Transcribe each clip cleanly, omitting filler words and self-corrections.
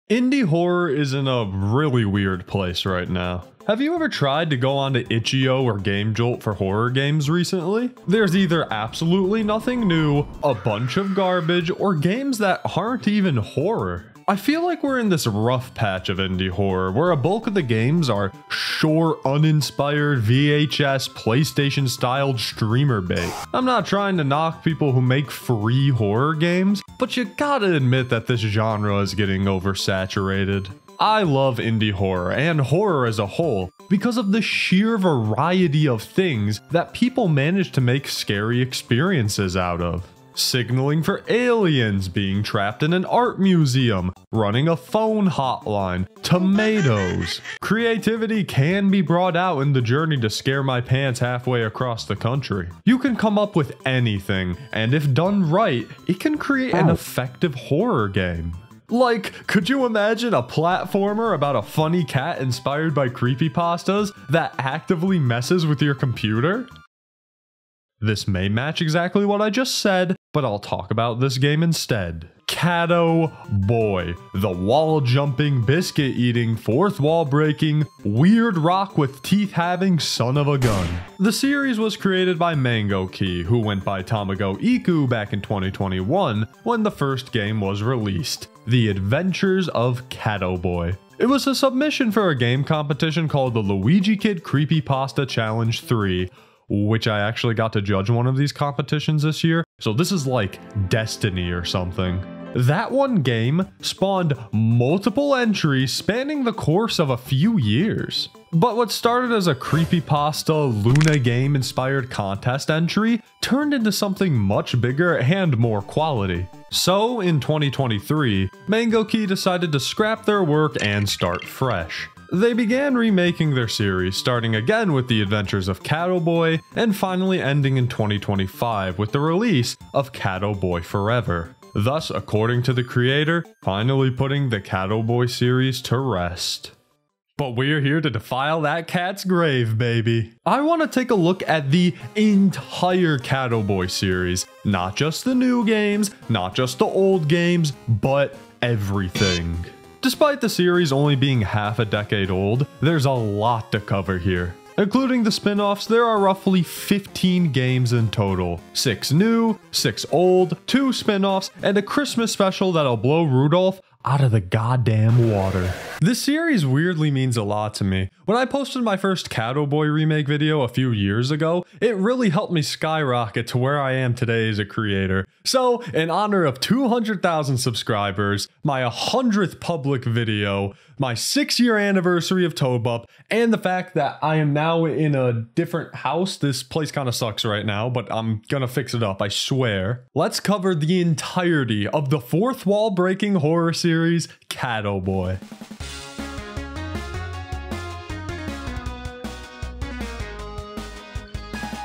Indie horror is in a really weird place right now. Have you ever tried to go onto Itch.io or GameJolt for horror games recently? There's either absolutely nothing new, a bunch of garbage, or games that aren't even horror. I feel like we're in this rough patch of indie horror where a bulk of the games are short, uninspired, VHS, PlayStation styled streamer bait. I'm not trying to knock people who make free horror games, but you gotta admit that this genre is getting oversaturated. I love indie horror and horror as a whole because of the sheer variety of things that people manage to make scary experiences out of. Signaling for aliens, being trapped in an art museum, running a phone hotline, tomatoes. Creativity can be brought out in the journey to scare my pants halfway across the country. You can come up with anything, and if done right, it can create an effective horror game. Like, could you imagine a platformer about a funny cat inspired by creepypastas that actively messes with your computer? This may match exactly what I just said, but I'll talk about this game instead. Catto Boi, the wall-jumping, biscuit-eating, fourth-wall-breaking, weird rock with teeth-having son of a gun. The series was created by Mango Key, who went by Tamago Iku back in 2021 when the first game was released, The Adventures of Catto Boi. It was a submission for a game competition called the Luigi Kid Creepypasta Challenge 3, which I actually got to judge one of these competitions this year, so this is like Destiny or something. That one game spawned multiple entries spanning the course of a few years. But what started as a creepypasta Luna game inspired contest entry turned into something much bigger and more quality. So in 2023, Mango Key decided to scrap their work and start fresh. They began remaking their series, starting again with The Adventures of Catto Boi, and finally ending in 2025 with the release of Catto Boi Forever. Thus, according to the creator, finally putting the Catto Boi series to rest. But we're here to defile that cat's grave, baby. I want to take a look at the entire Catto Boi series. Not just the new games, not just the old games, but everything. Despite the series only being half a decade old, there's a lot to cover here. Including the spin-offs, there are roughly 15 games in total. 6 new, 6 old, 2 spin-offs, and a Christmas special that'll blow Rudolph out of the goddamn water. This series weirdly means a lot to me. When I posted my first Catto Boi remake video a few years ago, it really helped me skyrocket to where I am today as a creator. So, in honor of 200,000 subscribers, my 100th public video, my 6-year anniversary of Toadbup, and the fact that I am now in a different house. This place kind of sucks right now, but I'm gonna fix it up, I swear. Let's cover the entirety of the fourth wall breaking horror series, Catto Boi.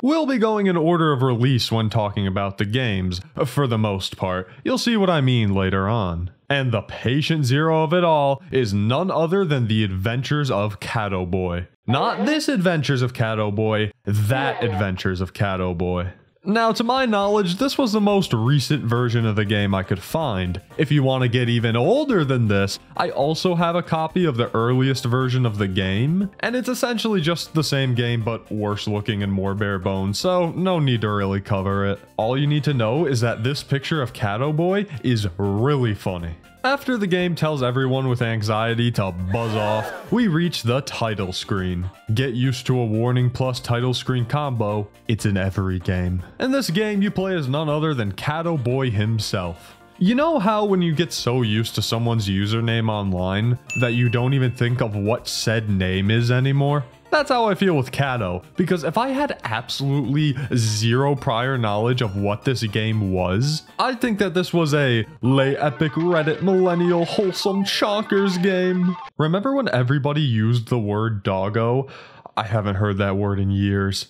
We'll be going in order of release when talking about the games, for the most part. You'll see what I mean later on. And the patient zero of it all is none other than The Adventures of Catto Boi. Not this Adventures of Catto Boi, that Adventures of Catto Boi. Now, to my knowledge, this was the most recent version of the game I could find. If you want to get even older than this, I also have a copy of the earliest version of the game, and it's essentially just the same game but worse looking and more bare bones, so no need to really cover it. All you need to know is that this picture of Catto Boi is really funny. After the game tells everyone with anxiety to buzz off, we reach the title screen. Get used to a warning plus title screen combo, it's in every game. In this game, you play as none other than Catto Boi himself. You know how when you get so used to someone's username online that you don't even think of what said name is anymore? That's how I feel with Catto, because if I had absolutely zero prior knowledge of what this game was, I'd think that this was a lay epic Reddit millennial wholesome chonkers game. Remember when everybody used the word doggo? I haven't heard that word in years.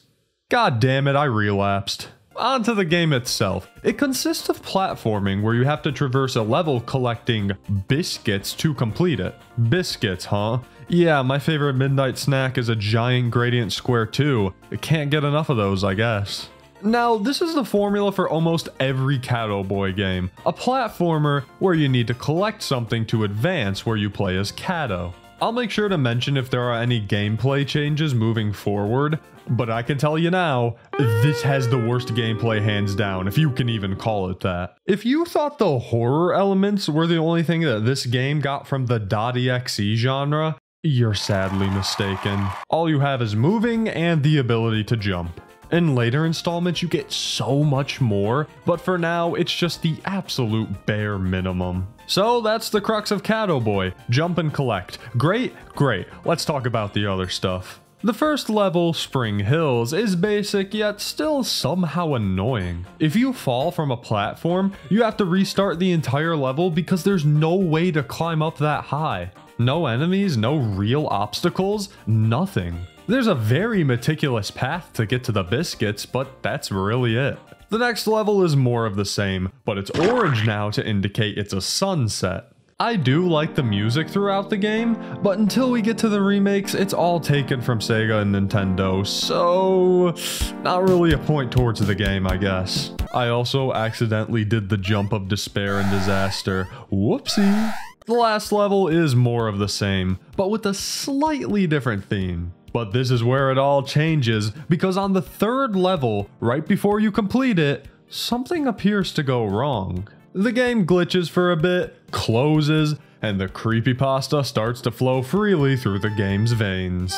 God damn it, I relapsed. On to the game itself. It consists of platforming where you have to traverse a level collecting biscuits to complete it. Biscuits, huh? Yeah, my favorite midnight snack is a giant gradient square too. I can't get enough of those, I guess. Now, this is the formula for almost every Catto Boi game, a platformer where you need to collect something to advance where you play as Catto. I'll make sure to mention if there are any gameplay changes moving forward, but I can tell you now, this has the worst gameplay hands down, if you can even call it that. If you thought the horror elements were the only thing that this game got from the .exe genre, you're sadly mistaken. All you have is moving and the ability to jump. In later installments, you get so much more, but for now, it's just the absolute bare minimum. So that's the crux of Catto Boi. Jump and collect. Great, great. Let's talk about the other stuff. The first level, Spring Hills, is basic yet still somehow annoying. If you fall from a platform, you have to restart the entire level because there's no way to climb up that high. No enemies, no real obstacles, nothing. There's a very meticulous path to get to the biscuits, but that's really it. The next level is more of the same, but it's orange now to indicate it's a sunset. I do like the music throughout the game, but until we get to the remakes, it's all taken from Sega and Nintendo, so not really a point towards the game, I guess. I also accidentally did the jump of despair and disaster. Whoopsie. The last level is more of the same, but with a slightly different theme. But this is where it all changes, because on the third level, right before you complete it, something appears to go wrong. The game glitches for a bit, closes, and the creepypasta starts to flow freely through the game's veins.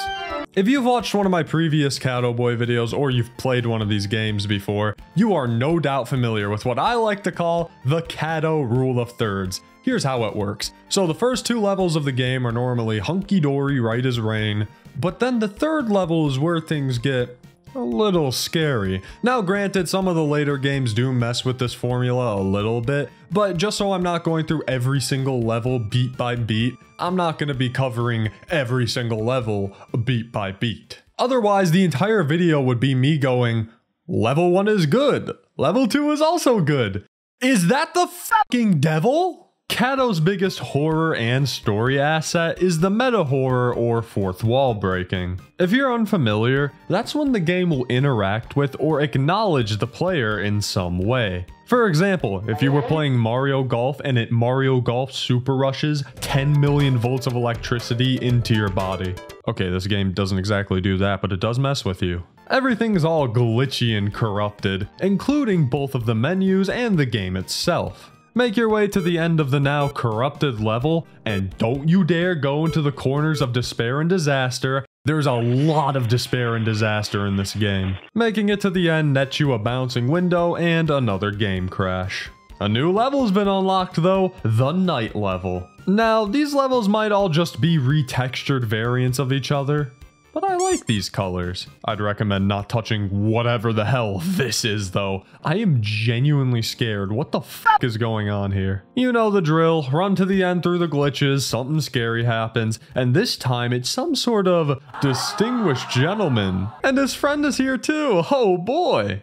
If you've watched one of my previous Catto Boi videos or you've played one of these games before, you are no doubt familiar with what I like to call the Catto rule of thirds. Here's how it works. So the first two levels of the game are normally hunky-dory, right as rain, but then the third level is where things get a little scary. Now granted, some of the later games do mess with this formula a little bit, but just so I'm not going through every single level beat by beat, I'm not going to be covering every single level beat by beat. Otherwise, the entire video would be me going, level 1 is good, level 2 is also good. Is that the fucking devil? Catto's biggest horror and story asset is the meta horror or fourth wall breaking. If you're unfamiliar, that's when the game will interact with or acknowledge the player in some way. For example, if you were playing Mario Golf and it Mario Golf super rushes 10 million volts of electricity into your body. Okay, this game doesn't exactly do that, but it does mess with you. Everything's all glitchy and corrupted, including both of the menus and the game itself. Make your way to the end of the now corrupted level, and don't you dare go into the corners of despair and disaster. There's a lot of despair and disaster in this game. Making it to the end nets you a bouncing window and another game crash. A new level's been unlocked though, the night level. Now, these levels might all just be retextured variants of each other, but I like these colors. I'd recommend not touching whatever the hell this is though. I am genuinely scared. What the fuck is going on here? You know the drill. Run to the end through the glitches, something scary happens, and this time it's some sort of distinguished gentleman. And his friend is here too. Oh boy.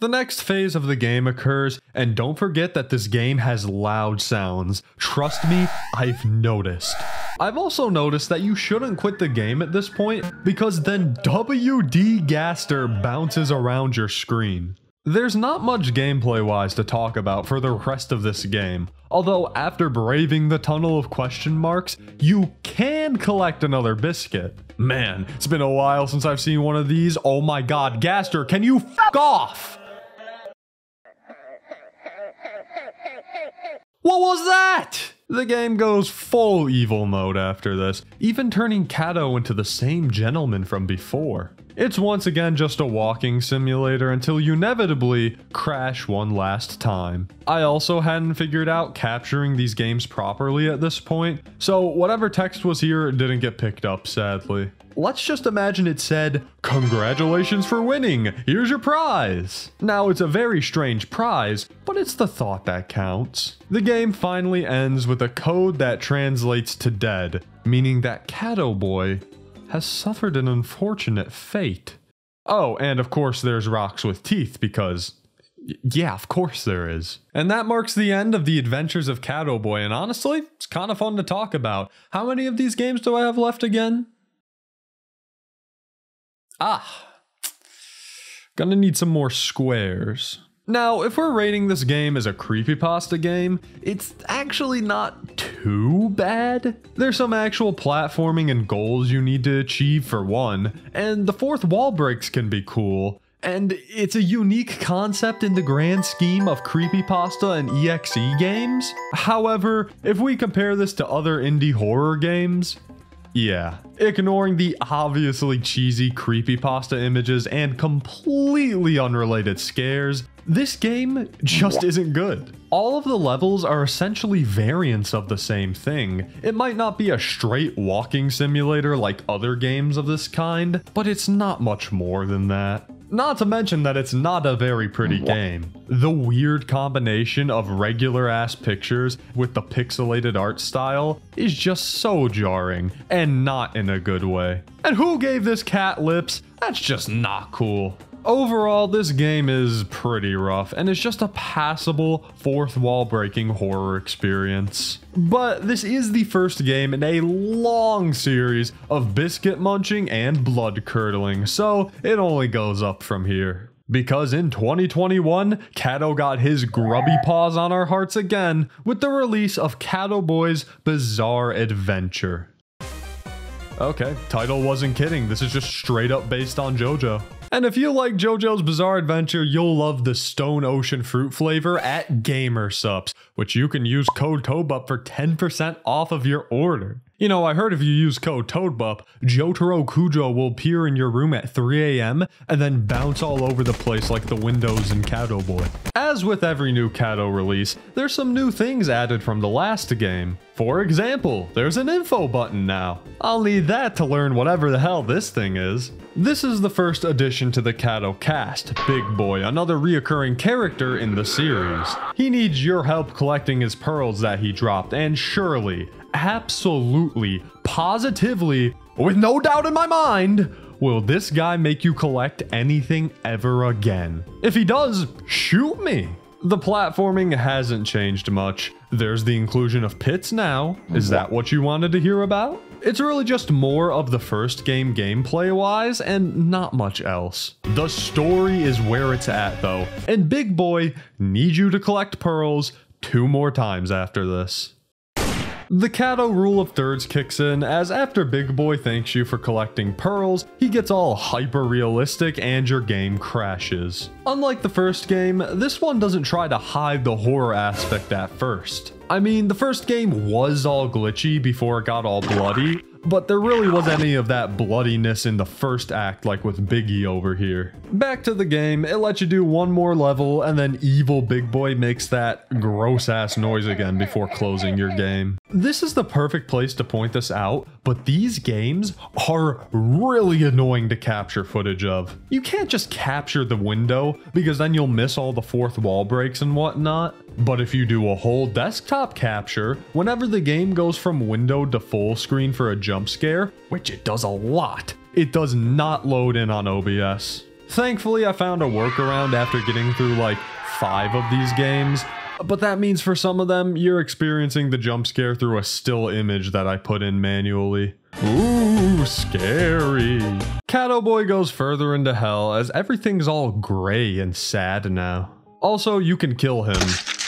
The next phase of the game occurs, and don't forget that this game has loud sounds. Trust me, I've noticed. I've also noticed that you shouldn't quit the game at this point, because then WD Gaster bounces around your screen. There's not much gameplay-wise to talk about for the rest of this game, although after braving the tunnel of question marks, you can collect another biscuit. Man, it's been a while since I've seen one of these. Oh my god, Gaster, can you fuck off? What was that? The game goes full evil mode after this, even turning Catto into the same gentleman from before. It's once again just a walking simulator until you inevitably crash one last time. I also hadn't figured out capturing these games properly at this point, so whatever text was here didn't get picked up, sadly. Let's just imagine it said, "Congratulations for winning, here's your prize." Now it's a very strange prize, but it's the thought that counts. The game finally ends with a code that translates to dead, meaning that Catto Boi has suffered an unfortunate fate. Oh, and of course there's rocks with teeth because, yeah, of course there is. And that marks the end of the adventures of Catto Boi, and honestly, it's kind of fun to talk about. How many of these games do I have left again? Gonna need some more squares. Now, if we're rating this game as a creepypasta game, it's actually not too bad. There's some actual platforming and goals you need to achieve for one, and the fourth wall breaks can be cool. And it's a unique concept in the grand scheme of creepypasta and EXE games. However, if we compare this to other indie horror games, yeah, ignoring the obviously cheesy creepypasta images and completely unrelated scares, this game just isn't good. All of the levels are essentially variants of the same thing. It might not be a straight walking simulator like other games of this kind, but it's not much more than that. Not to mention that it's not a very pretty game. The weird combination of regular ass pictures with the pixelated art style is just so jarring, and not in a good way. And who gave this cat lips? That's just not cool. Overall, this game is pretty rough, and it's just a passable fourth wall breaking horror experience. But this is the first game in a long series of biscuit munching and blood curdling, so it only goes up from here. Because in 2021, Catto got his grubby paws on our hearts again with the release of Catto Boi's Bizarre Adventure. Okay, title wasn't kidding, this is just straight up based on JoJo. And if you like JoJo's Bizarre Adventure, you'll love the Stone Ocean fruit flavor at Gamer Supps, which you can use code TOADBUP for 10% off of your order. You know, I heard if you use code TOADBUP, Jotaro Kujo will appear in your room at 3 AM and then bounce all over the place like the windows in Catto Boi. As with every new Catto release, there's some new things added from the last game. For example, there's an info button now. I'll need that to learn whatever the hell this thing is. This is the first addition to the Catto cast, Big Boi, another reoccurring character in the series. He needs your help collecting his pearls that he dropped, and surely, absolutely, positively, with no doubt in my mind, will this guy make you collect anything ever again? If he does, shoot me. The platforming hasn't changed much. There's the inclusion of pits now. Is that what you wanted to hear about? It's really just more of the first game gameplay-wise and not much else. The story is where it's at though, and Big Boi needs you to collect pearls 2 more times after this. The Catto rule of thirds kicks in, as after Big Boi thanks you for collecting pearls, he gets all hyper-realistic and your game crashes. Unlike the first game, this one doesn't try to hide the horror aspect at first. I mean, the first game was all glitchy before it got all bloody, but there really wasn't any of that bloodiness in the first act like with Biggie over here. Back to the game, it lets you do 1 more level and then evil Big Boi makes that gross ass noise again before closing your game. This is the perfect place to point this out, but these games are really annoying to capture footage of. You can't just capture the window because then you'll miss all the fourth wall breaks and whatnot. But if you do a whole desktop capture, whenever the game goes from window to full screen for a jump scare, which it does a lot, it does not load in on OBS. Thankfully, I found a workaround after getting through like 5 of these games, but that means for some of them, you're experiencing the jump scare through a still image that I put in manually. Ooh, scary. Catto Boi goes further into hell as everything's all gray and sad now. Also, you can kill him.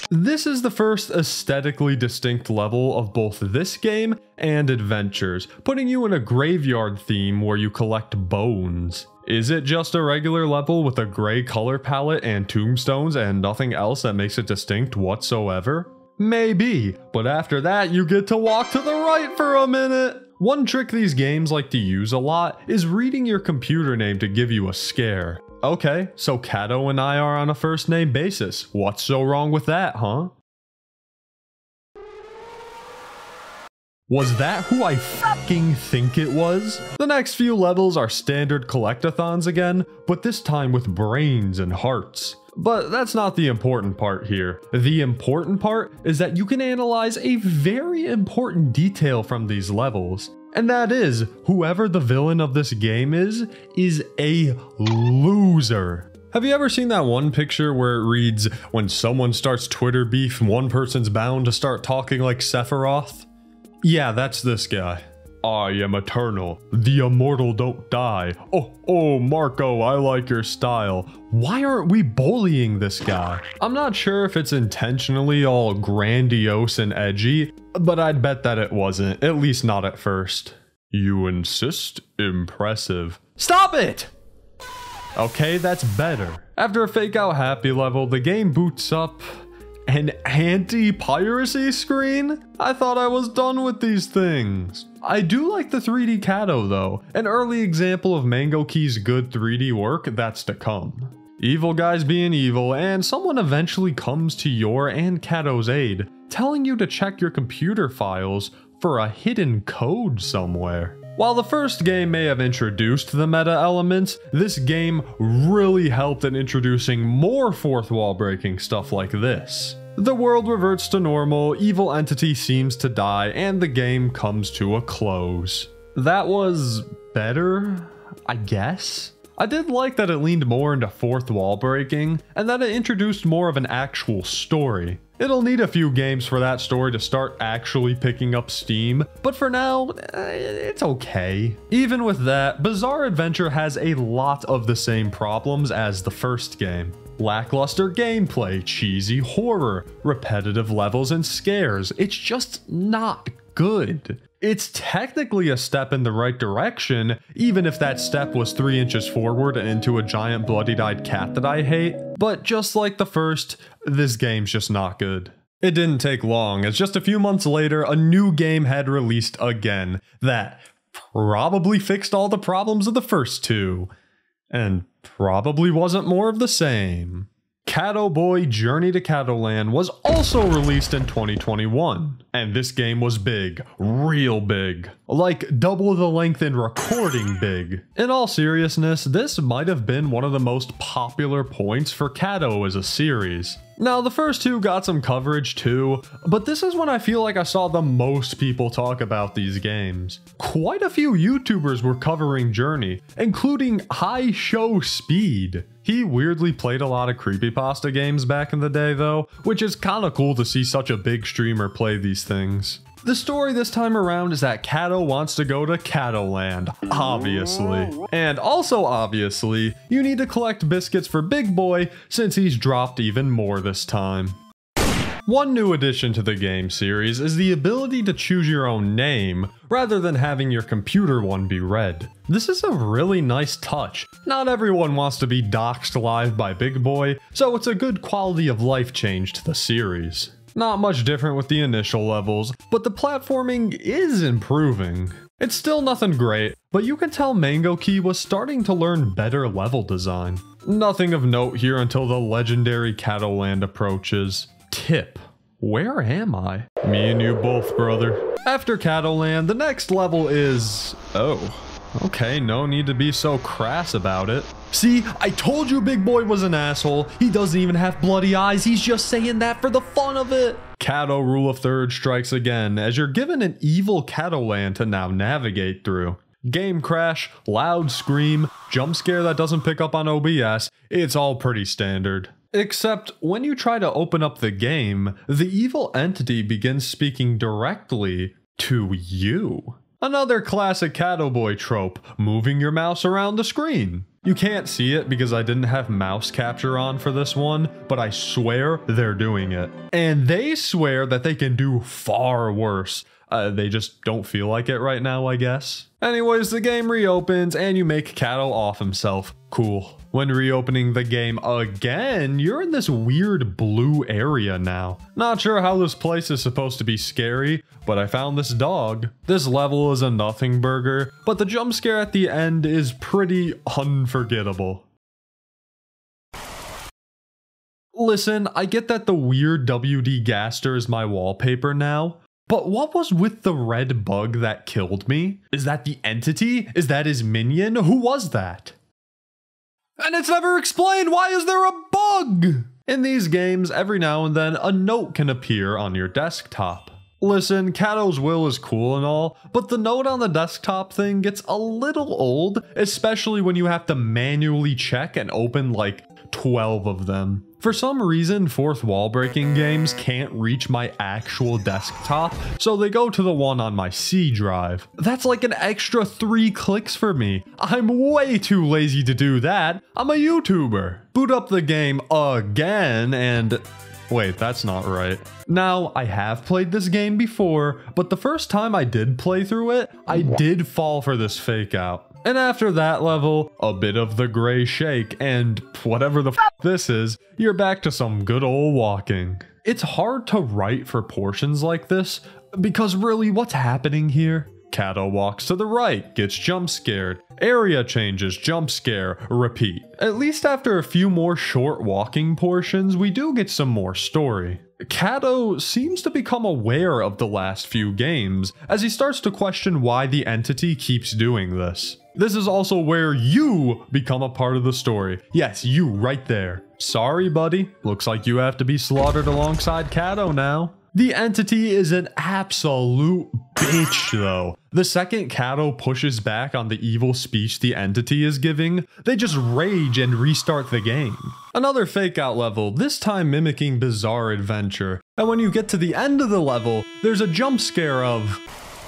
This is the first aesthetically distinct level of both this game and Adventures, putting you in a graveyard theme where you collect bones. Is it just a regular level with a gray color palette and tombstones and nothing else that makes it distinct whatsoever? Maybe, but after that you get to walk to the right for a minute. One trick these games like to use a lot is reading your computer name to give you a scare. Okay, so Catto and I are on a first name basis. What's so wrong with that, huh? Was that who I fucking think it was? The next few levels are standard collectathons again, but this time with brains and hearts. But that's not the important part here. The important part is that you can analyze a very important detail from these levels. And that is, whoever the villain of this game is a loser. Have you ever seen that one picture where it reads, when someone starts Twitter beef, one person's bound to start talking like Sephiroth? Yeah, that's this guy. I am eternal. The immortal don't die. Oh, Marco, I like your style. Why aren't we bullying this guy? I'm not sure if it's intentionally all grandiose and edgy, but I'd bet that it wasn't, at least not at first. You insist? Impressive. Stop it! Okay, that's better. After a fake out happy level, the game boots up an anti-piracy screen? I thought I was done with these things. I do like the 3D Catto though, an early example of Mango Key's good 3D work that's to come. Evil guys being evil, and someone eventually comes to your and Catto's aid, telling you to check your computer files for a hidden code somewhere. While the first game may have introduced the meta elements, this game really helped in introducing more fourth wall breaking stuff like this. The world reverts to normal, evil entity seems to die, and the game comes to a close. That was better, I guess? I did like that it leaned more into fourth wall breaking, and that it introduced more of an actual story. It'll need a few games for that story to start actually picking up steam, but for now, it's okay. Even with that, Bizarre Adventure has a lot of the same problems as the first game. Lackluster gameplay, cheesy horror, repetitive levels and scares. It's just not good. It's technically a step in the right direction, even if that step was 3 inches forward and into a giant bloody-eyed cat that I hate. But just like the first, this game's just not good. It didn't take long, as just a few months later, a new game had released again that probably fixed all the problems of the first two, and probably wasn't more of the same. Catto Boi Journey to Cattoland was also released in 2021, and this game was big, real big, like double the length in recording big. In all seriousness, this might have been one of the most popular points for Catto as a series. Now, the first two got some coverage too, but this is when I feel like I saw the most people talk about these games. Quite a few YouTubers were covering Journey, including High Show Speed. He weirdly played a lot of creepypasta games back in the day though, which is kinda cool to see such a big streamer play these things. The story this time around is that Catto wants to go to Cattoland, obviously. And also obviously, you need to collect biscuits for Big Boy since he's dropped even more this time. One new addition to the game series is the ability to choose your own name, rather than having your computer one be read. This is a really nice touch. Not everyone wants to be doxxed live by Big Boy, so it's a good quality of life change to the series. Not much different with the initial levels, but the platforming is improving. It's still nothing great, but you can tell Mango Key was starting to learn better level design. Nothing of note here until the legendary Cattoland approaches. Tip: where am I? Me and you both, brother. After Cattoland, the next level is... oh. Okay, no need to be so crass about it. See, I told you Big Boy was an asshole. He doesn't even have bloody eyes. He's just saying that for the fun of it. Catto Rule of Third strikes again, as you're given an evil Cattoland to now navigate through. Game crash, loud scream, jump scare that doesn't pick up on OBS, it's all pretty standard. Except when you try to open up the game, the evil entity begins speaking directly to you. Another classic Catto Boi trope, moving your mouse around the screen. You can't see it because I didn't have mouse capture on for this one, but I swear they're doing it. And they swear that they can do far worse. They just don't feel like it right now, I guess. Anyways, the game reopens and you make Catto off himself. Cool. When reopening the game again, you're in this weird blue area now. Not sure how this place is supposed to be scary, but I found this dog. This level is a nothing burger, but the jump scare at the end is pretty unforgettable. Listen, I get that the weird WD Gaster is my wallpaper now, but what was with the red bug that killed me? Is that the entity? Is that his minion? Who was that? And it's never explained. Why is there a bug? In these games, every now and then, a note can appear on your desktop. Listen, Catto's will is cool and all, but the note on the desktop thing gets a little old, especially when you have to manually check and open like 12 of them. For some reason, fourth wall breaking games can't reach my actual desktop, so they go to the one on my C drive. That's like an extra 3 clicks for me. I'm way too lazy to do that. I'm a YouTuber. Boot up the game again and... wait, that's not right. Now, I have played this game before, but the first time I did play through it, I did fall for this fake out. And after that level, a bit of the gray shake, and whatever the f this is, you're back to some good old walking. It's hard to write for portions like this, because really, what's happening here? Catto walks to the right, gets jump scared, area changes, jump scare, repeat. At least after a few more short walking portions, we do get some more story. Catto seems to become aware of the last few games, as he starts to question why the entity keeps doing this. This is also where you become a part of the story. Yes, you right there. Sorry, buddy. Looks like you have to be slaughtered alongside Catto now. The entity is an absolute bitch, though. The second Catto pushes back on the evil speech the entity is giving, they just rage and restart the game. Another fake out level, this time mimicking Bizarre Adventure. And when you get to the end of the level, there's a jump scare of...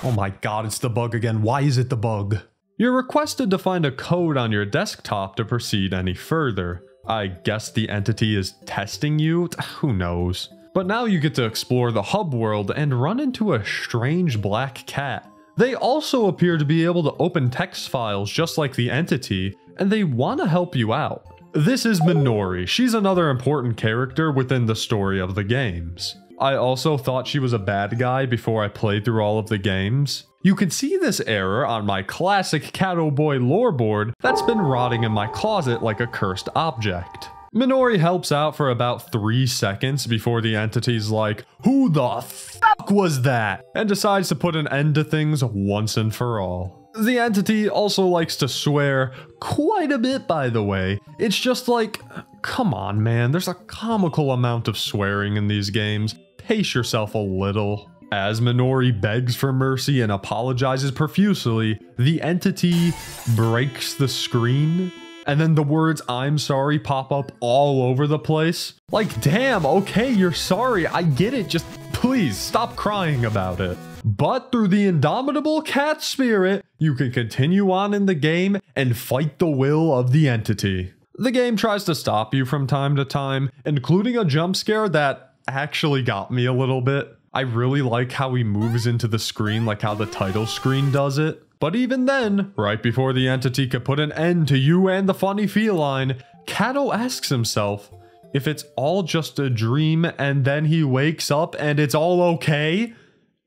oh my god, it's the bug again. Why is it the bug? You're requested to find a code on your desktop to proceed any further. I guess the entity is testing you? Who knows? But now you get to explore the hub world and run into a strange black cat. They also appear to be able to open text files just like the entity, and they want to help you out. This is Minori. She's another important character within the story of the games. I also thought she was a bad guy before I played through all of the games. You can see this error on my classic Catto Boi lore board that's been rotting in my closet like a cursed object. Minori helps out for about 3 seconds before the entity's like, who the fuck was that? And decides to put an end to things once and for all. The entity also likes to swear quite a bit, by the way. It's just like, come on man, there's a comical amount of swearing in these games. Pace yourself a little. As Minori begs for mercy and apologizes profusely, the entity breaks the screen. And then the words "I'm sorry" pop up all over the place. Like, damn, okay, you're sorry, I get it, just please stop crying about it. But through the indomitable cat spirit, you can continue on in the game and fight the will of the entity. The game tries to stop you from time to time, including a jump scare that actually got me a little bit. I really like how he moves into the screen like how the title screen does it. But even then, right before the entity could put an end to you and the funny feline, Catto asks himself if it's all just a dream and then he wakes up and it's all okay.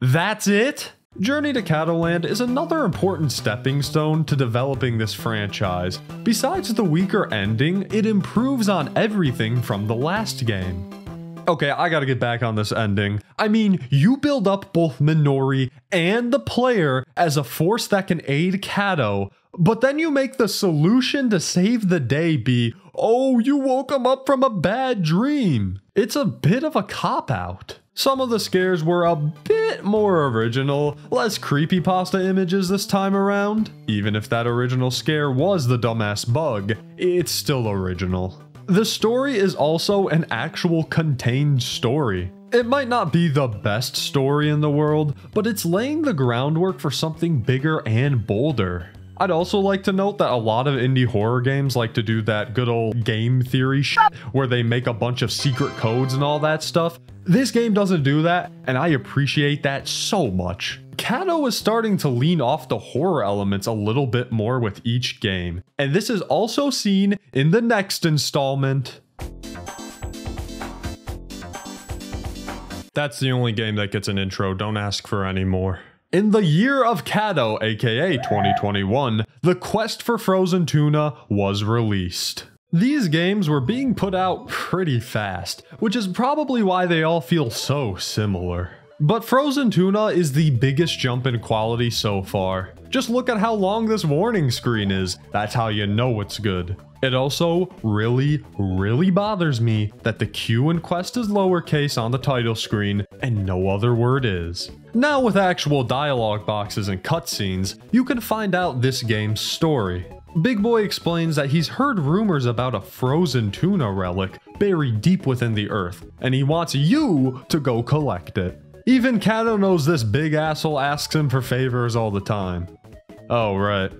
That's it? Journey to Cattoland is another important stepping stone to developing this franchise. Besides the weaker ending, it improves on everything from the last game. Okay, I gotta get back on this ending. I mean, you build up both Minori and the player as a force that can aid Catto, but then you make the solution to save the day be, oh, you woke him up from a bad dream. It's a bit of a cop-out. Some of the scares were a bit more original, less creepypasta images this time around. Even if that original scare was the dumbass bug, it's still original. The story is also an actual contained story. It might not be the best story in the world, but it's laying the groundwork for something bigger and bolder. I'd also like to note that a lot of indie horror games like to do that good old game theory shit where they make a bunch of secret codes and all that stuff. This game doesn't do that, and I appreciate that so much. Catto is starting to lean off the horror elements a little bit more with each game, and this is also seen in the next installment. That's the only game that gets an intro, don't ask for any more. In the year of Catto, aka 2021, the quest for frozen tuna was released. These games were being put out pretty fast, which is probably why they all feel so similar. But frozen tuna is the biggest jump in quality so far. Just look at how long this warning screen is. That's how you know it's good. It also really bothers me that the Q in quest is lowercase on the title screen and no other word is. Now with actual dialogue boxes and cutscenes, you can find out this game's story. Big Boi explains that he's heard rumors about a frozen tuna relic buried deep within the earth, and he wants you to go collect it. Even Catto knows this big asshole asks him for favors all the time. Oh, right.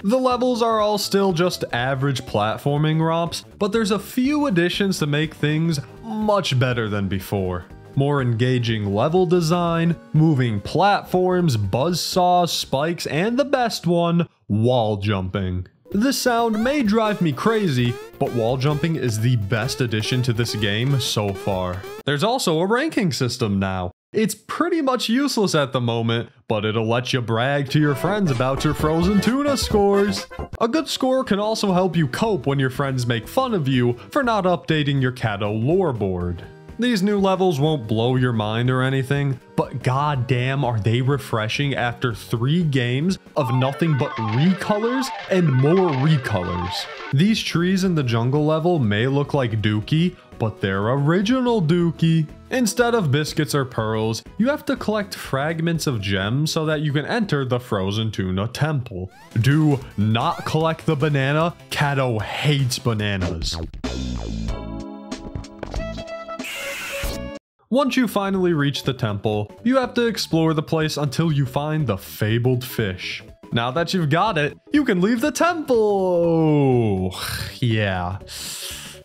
The levels are all still just average platforming romps, but there's a few additions to make things much better than before. More engaging level design, moving platforms, buzzsaws, spikes, and the best one, wall jumping. This sound may drive me crazy, but wall jumping is the best addition to this game so far. There's also a ranking system now. It's pretty much useless at the moment, but it'll let you brag to your friends about your frozen tuna scores. A good score can also help you cope when your friends make fun of you for not updating your Catto lore board. These new levels won't blow your mind or anything, but goddamn are they refreshing after 3 games of nothing but recolors and more recolors. These trees in the jungle level may look like Dookie, but they're original Dookie. Instead of biscuits or pearls, you have to collect fragments of gems so that you can enter the frozen tuna temple. Do not collect the banana. Catto hates bananas. Once you finally reach the temple, you have to explore the place until you find the fabled fish. Now that you've got it, you can leave the temple. Yeah,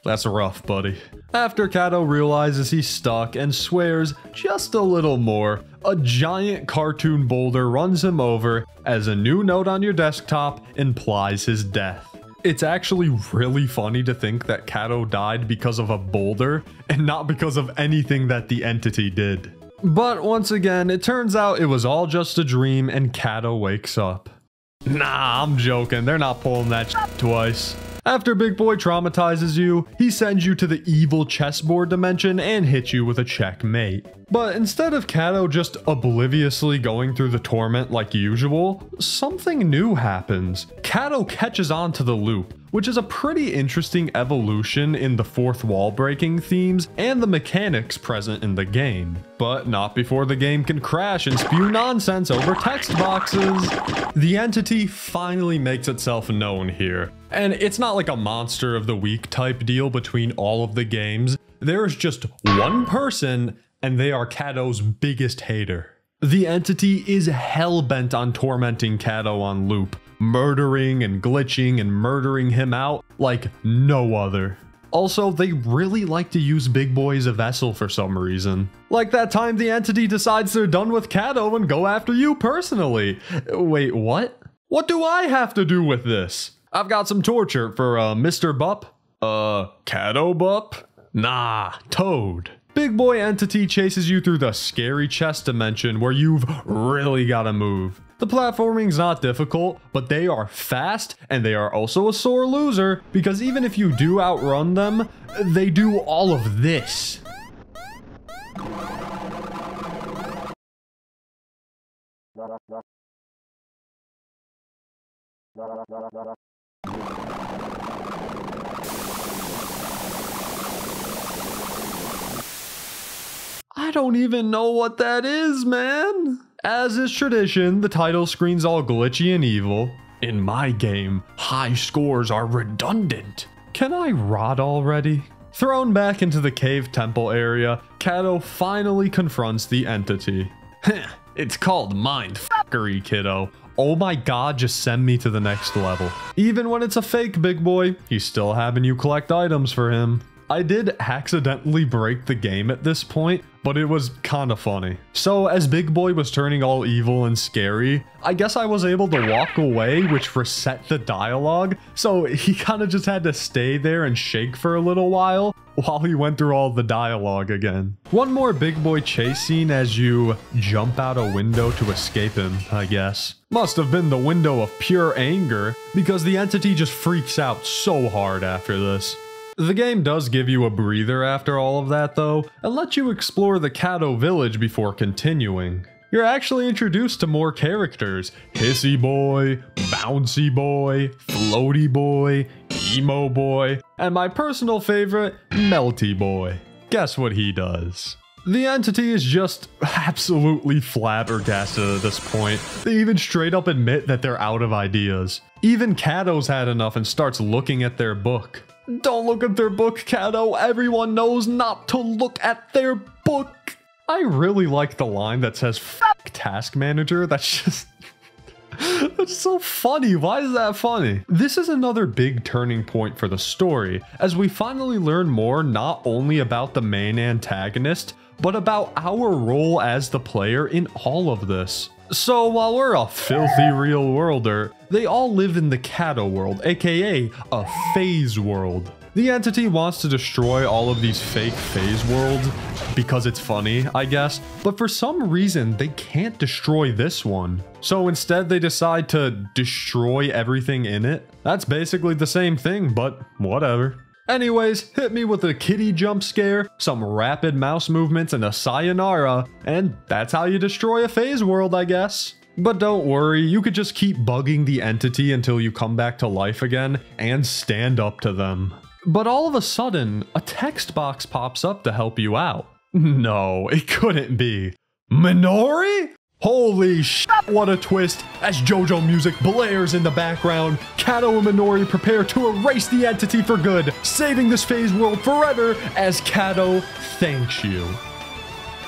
that's rough, buddy. After Catto realizes he's stuck and swears just a little more, a giant cartoon boulder runs him over as a new note on your desktop implies his death. It's actually really funny to think that Catto died because of a boulder and not because of anything that the entity did. But once again, it turns out it was all just a dream and Catto wakes up. Nah, I'm joking. They're not pulling that shit twice. After Big Boi traumatizes you, he sends you to the evil chessboard dimension and hits you with a checkmate. But instead of Catto just obliviously going through the torment like usual, something new happens. Catto catches on to the loop, which is a pretty interesting evolution in the fourth wall breaking themes and the mechanics present in the game. But not before the game can crash and spew nonsense over text boxes. The entity finally makes itself known here. And it's not like a monster of the week type deal between all of the games. There's just one person and they are Catto's biggest hater. The entity is hell-bent on tormenting Catto on loop, murdering and glitching and murdering him out like no other. Also, they really like to use Big Boi as a vessel for some reason. Like that time the entity decides they're done with Catto and go after you personally. Wait, what? What do I have to do with this? I've got some torture for Mr. Bupp. Catto Bupp? Nah, Toad. Big Boi entity chases you through the scary chest dimension where you've really gotta move. The platforming's not difficult, but they are fast and they are also a sore loser because even if you do outrun them, they do all of this. I don't even know what that is, man. As is tradition, the title screen's all glitchy and evil. In my game, high scores are redundant. Can I rot already? Thrown back into the cave temple area, Catto finally confronts the entity. It's called mindfuckery, kiddo. Oh my god, just send me to the next level. Even when it's a fake Big Boi, he's still having you collect items for him. I did accidentally break the game at this point, but it was kinda funny. So as Big Boi was turning all evil and scary, I guess I was able to walk away, which reset the dialogue. So he kinda just had to stay there and shake for a little while he went through all the dialogue again. One more Big Boi chase scene as you jump out a window to escape him, I guess. Must have been the window of pure anger, because the entity just freaks out so hard after this. The game does give you a breather after all of that though, and lets you explore the Catto village before continuing. You're actually introduced to more characters: Hissy Boy, Bouncy Boy, Floaty Boy, Emo Boy, and my personal favorite, Melty Boy. Guess what he does? The entity is just absolutely flabbergasted at this point. They even straight up admit that they're out of ideas. Even Catto's had enough and starts looking at their book. Don't look at their book, Catto. Everyone knows not to look at their book. I really like the line that says, "Fuck task manager." That's just... That's so funny. Why is that funny? This is another big turning point for the story, as we finally learn more not only about the main antagonist, but about our role as the player in all of this. So while we're a filthy real worlder, they all live in the Catto world, aka a phase world. The entity wants to destroy all of these fake phase worlds because it's funny, I guess, but for some reason they can't destroy this one. So instead they decide to destroy everything in it. That's basically the same thing, but whatever. Anyways, hit me with a kitty jump scare, some rapid mouse movements, and a sayonara, and that's how you destroy a phase world, I guess. But don't worry, you could just keep bugging the entity until you come back to life again and stand up to them. But all of a sudden, a text box pops up to help you out. No, it couldn't be. Minori? Holy shit, what a twist! As JoJo music blares in the background, Catto and Minori prepare to erase the entity for good, saving this phase world forever as Catto thanks you.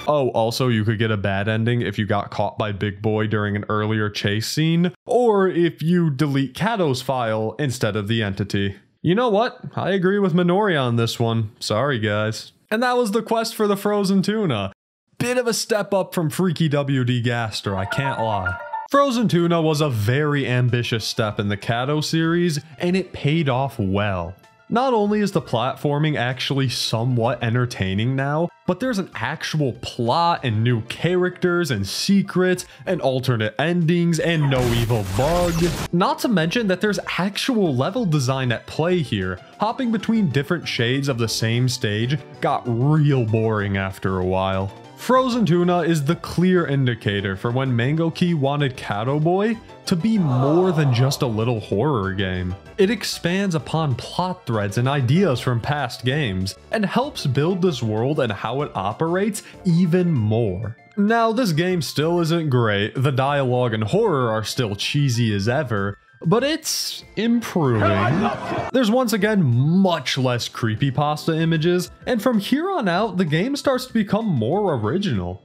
Oh, also you could get a bad ending if you got caught by Big Boy during an earlier chase scene, or if you delete Catto's file instead of the entity. You know what? I agree with Minori on this one. Sorry, guys. And that was the quest for the frozen tuna. Bit of a step up from Freaky WD Gaster, I can't lie. Frozen tuna was a very ambitious step in the Catto series, and it paid off well. Not only is the platforming actually somewhat entertaining now, but there's an actual plot and new characters and secrets and alternate endings and no evil bug. Not to mention that there's actual level design at play here. Hopping between different shades of the same stage got real boring after a while. Frozen Tuna is the clear indicator for when Mango Key wanted Catto Boi to be more than just a little horror game. It expands upon plot threads and ideas from past games, and helps build this world and how it operates even more. Now, this game still isn't great, the dialogue and horror are still cheesy as ever, but it's improving. There's once again much less creepypasta images, and from here on out, the game starts to become more original.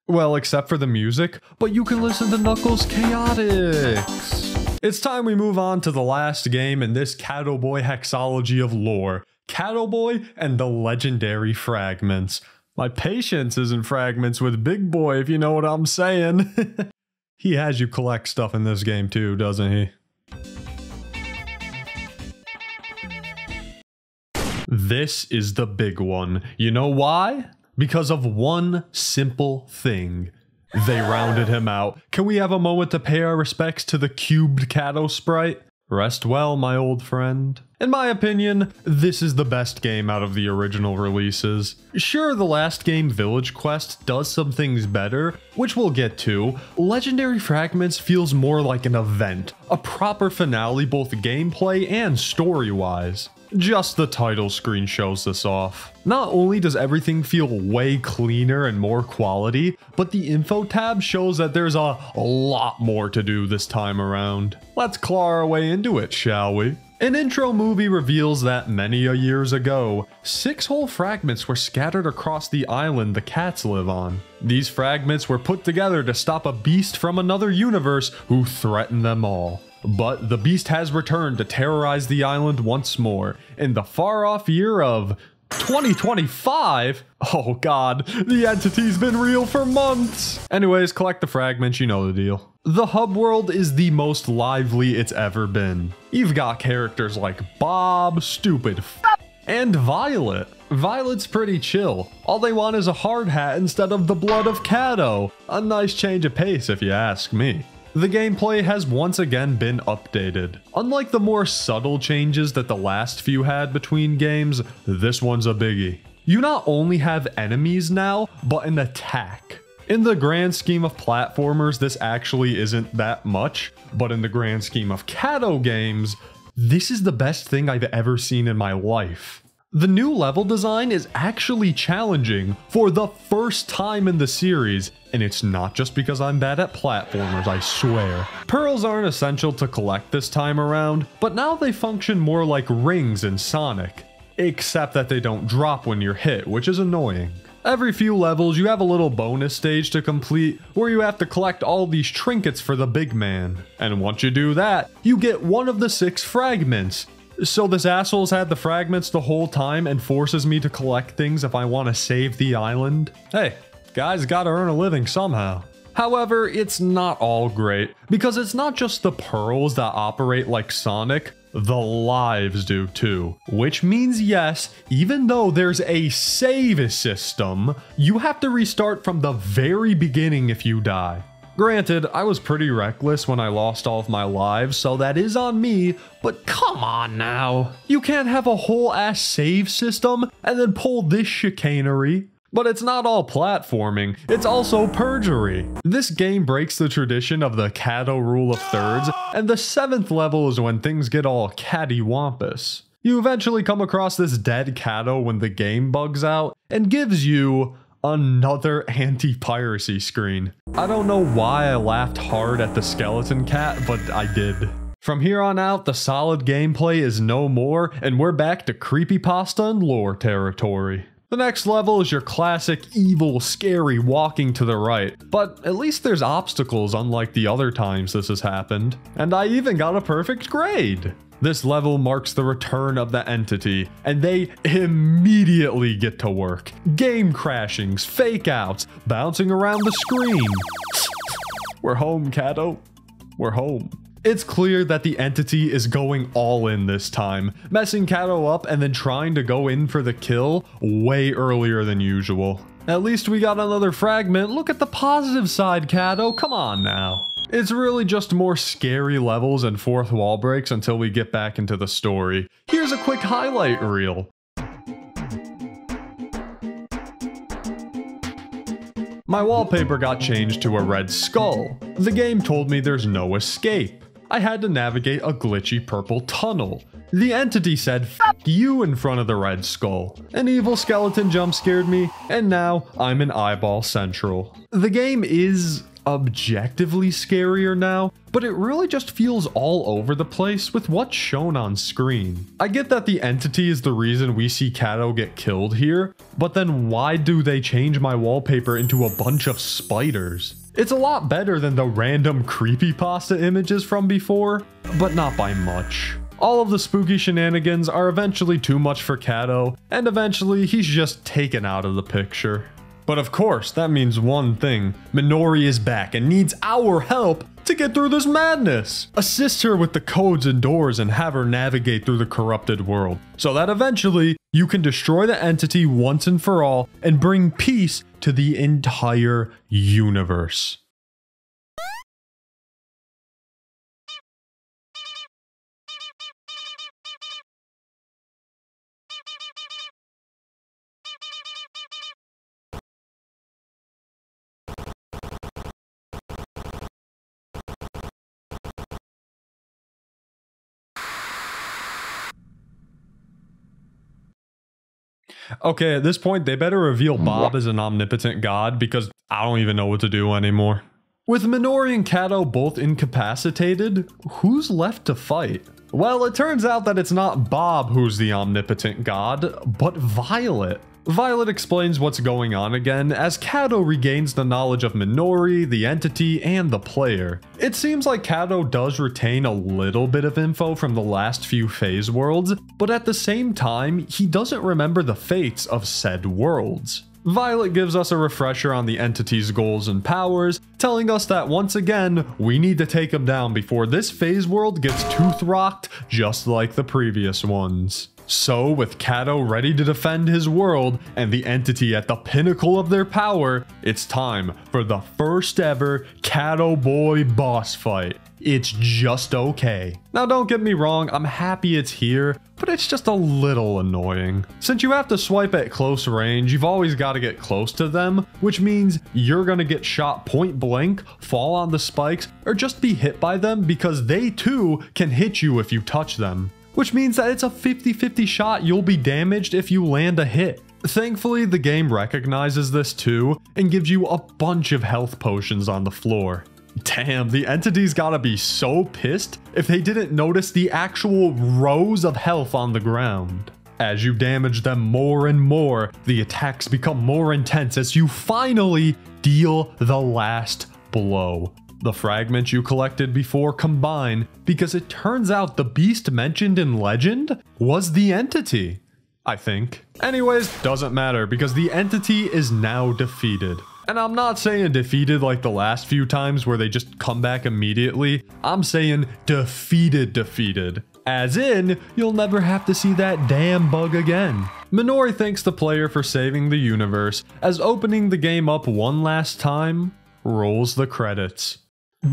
Well, except for the music, but you can listen to Knuckles' Chaotix. It's time we move on to the last game in this Catto Boi hexology of lore, Catto Boi and the legendary fragments. My patience is in fragments with Big Boy, if you know what I'm saying. He has you collect stuff in this game too, doesn't he? This is the big one. You know why? Because of one simple thing. They rounded him out. Can we have a moment to pay our respects to the cubed Catto sprite? Rest well, my old friend. In my opinion, this is the best game out of the original releases. Sure, the last game, Village Quest, does some things better, which we'll get to. Legendary Fragments feels more like an event, a proper finale both gameplay and story-wise. Just the title screen shows this off. Not only does everything feel way cleaner and more quality, but the info tab shows that there's a lot more to do this time around. Let's claw our way into it, shall we? An intro movie reveals that many a years ago, 6 whole fragments were scattered across the island the cats live on. These fragments were put together to stop a beast from another universe who threatened them all. But the beast has returned to terrorize the island once more, in the far-off year of 2025? Oh god, the entity's been real for months! Anyways, collect the fragments, you know the deal. The hub world is the most lively it's ever been. You've got characters like Bob, Stupid and Violet. Violet's pretty chill. All they want is a hard hat instead of the blood of Catto. A nice change of pace if you ask me. The gameplay has once again been updated. Unlike the more subtle changes that the last few had between games, this one's a biggie. You not only have enemies now, but an attack. In the grand scheme of platformers, this actually isn't that much, but in the grand scheme of Catto games, this is the best thing I've ever seen in my life. The new level design is actually challenging for the first time in the series, and it's not just because I'm bad at platformers, I swear. Pearls aren't essential to collect this time around, but now they function more like rings in Sonic, except that they don't drop when you're hit, which is annoying. Every few levels, you have a little bonus stage to complete where you have to collect all these trinkets for the big man. And once you do that, you get one of the 6 fragments. So this asshole's had the fragments the whole time and forces me to collect things if I want to save the island. Hey, guys gotta earn a living somehow. However, it's not all great, because it's not just the pearls that operate like Sonic, the lives do too. Which means yes, even though there's a save system, you have to restart from the very beginning if you die. Granted, I was pretty reckless when I lost all of my lives, so that is on me, but come on now. You can't have a whole ass save system and then pull this chicanery. But it's not all platforming, it's also perjury. This game breaks the tradition of the Catto rule of thirds, and the 7th level is when things get all cattywampus. You eventually come across this dead Catto when the game bugs out, and gives you another anti-piracy screen. I don't know why I laughed hard at the skeleton cat, but I did. From here on out, the solid gameplay is no more, and we're back to creepypasta and lore territory. The next level is your classic evil, scary walking to the right, but at least there's obstacles unlike the other times this has happened. And I even got a perfect grade. This level marks the return of the entity, and they immediately get to work. Game crashings, fake outs, bouncing around the screen. We're home, Catto. We're home. It's clear that the entity is going all in this time, messing Catto up and then trying to go in for the kill way earlier than usual. At least we got another fragment. Look at the positive side, Catto. Come on now. It's really just more scary levels and fourth wall breaks until we get back into the story. Here's a quick highlight reel. My wallpaper got changed to a red skull. The game told me there's no escape. I had to navigate a glitchy purple tunnel. The entity said, "F you," in front of the red skull. An evil skeleton jump scared me, and now I'm in eyeball central. The game is objectively scarier now, but it really just feels all over the place with what's shown on screen. I get that the entity is the reason we see Catto get killed here, but then why do they change my wallpaper into a bunch of spiders? It's a lot better than the random creepypasta images from before, but not by much. All of the spooky shenanigans are eventually too much for Catto, and eventually he's just taken out of the picture. But of course, that means one thing. Minori is back and needs our help to get through this madness. Assist her with the codes and doors and have her navigate through the corrupted world, so that eventually you can destroy the entity once and for all and bring peace to the entire universe. Okay, at this point, they better reveal Bob as an omnipotent god because I don't even know what to do anymore. With Minori and Catto both incapacitated, who's left to fight? Well, it turns out that it's not Bob who's the omnipotent god, but Violet. Violet explains what's going on again as Catto regains the knowledge of Minori, the entity, and the player. It seems like Catto does retain a little bit of info from the last few phase worlds, but at the same time, he doesn't remember the fates of said worlds. Violet gives us a refresher on the entity's goals and powers, telling us that once again, we need to take him down before this phase world gets tooth-rocked just like the previous ones. So, with Catto ready to defend his world and the entity at the pinnacle of their power, it's time for the first ever Catto Boi boss fight. It's just okay. Now don't get me wrong, I'm happy it's here, but it's just a little annoying. Since you have to swipe at close range, you've always got to get close to them, which means you're gonna get shot point blank, fall on the spikes, or just be hit by them because they too can hit you if you touch them. which means that it's a 50-50 shot you'll be damaged if you land a hit. Thankfully, the game recognizes this too and gives you a bunch of health potions on the floor. Damn, the entities gotta be so pissed if they didn't notice the actual rows of health on the ground. As you damage them more and more, the attacks become more intense as you finally deal the last blow. The fragments you collected before combine because it turns out the beast mentioned in legend was the entity, I think. Anyways, doesn't matter because the entity is now defeated. And I'm not saying defeated like the last few times where they just come back immediately. I'm saying defeated. As in, you'll never have to see that damn bug again. Minori thanks the player for saving the universe as opening the game up one last time rolls the credits.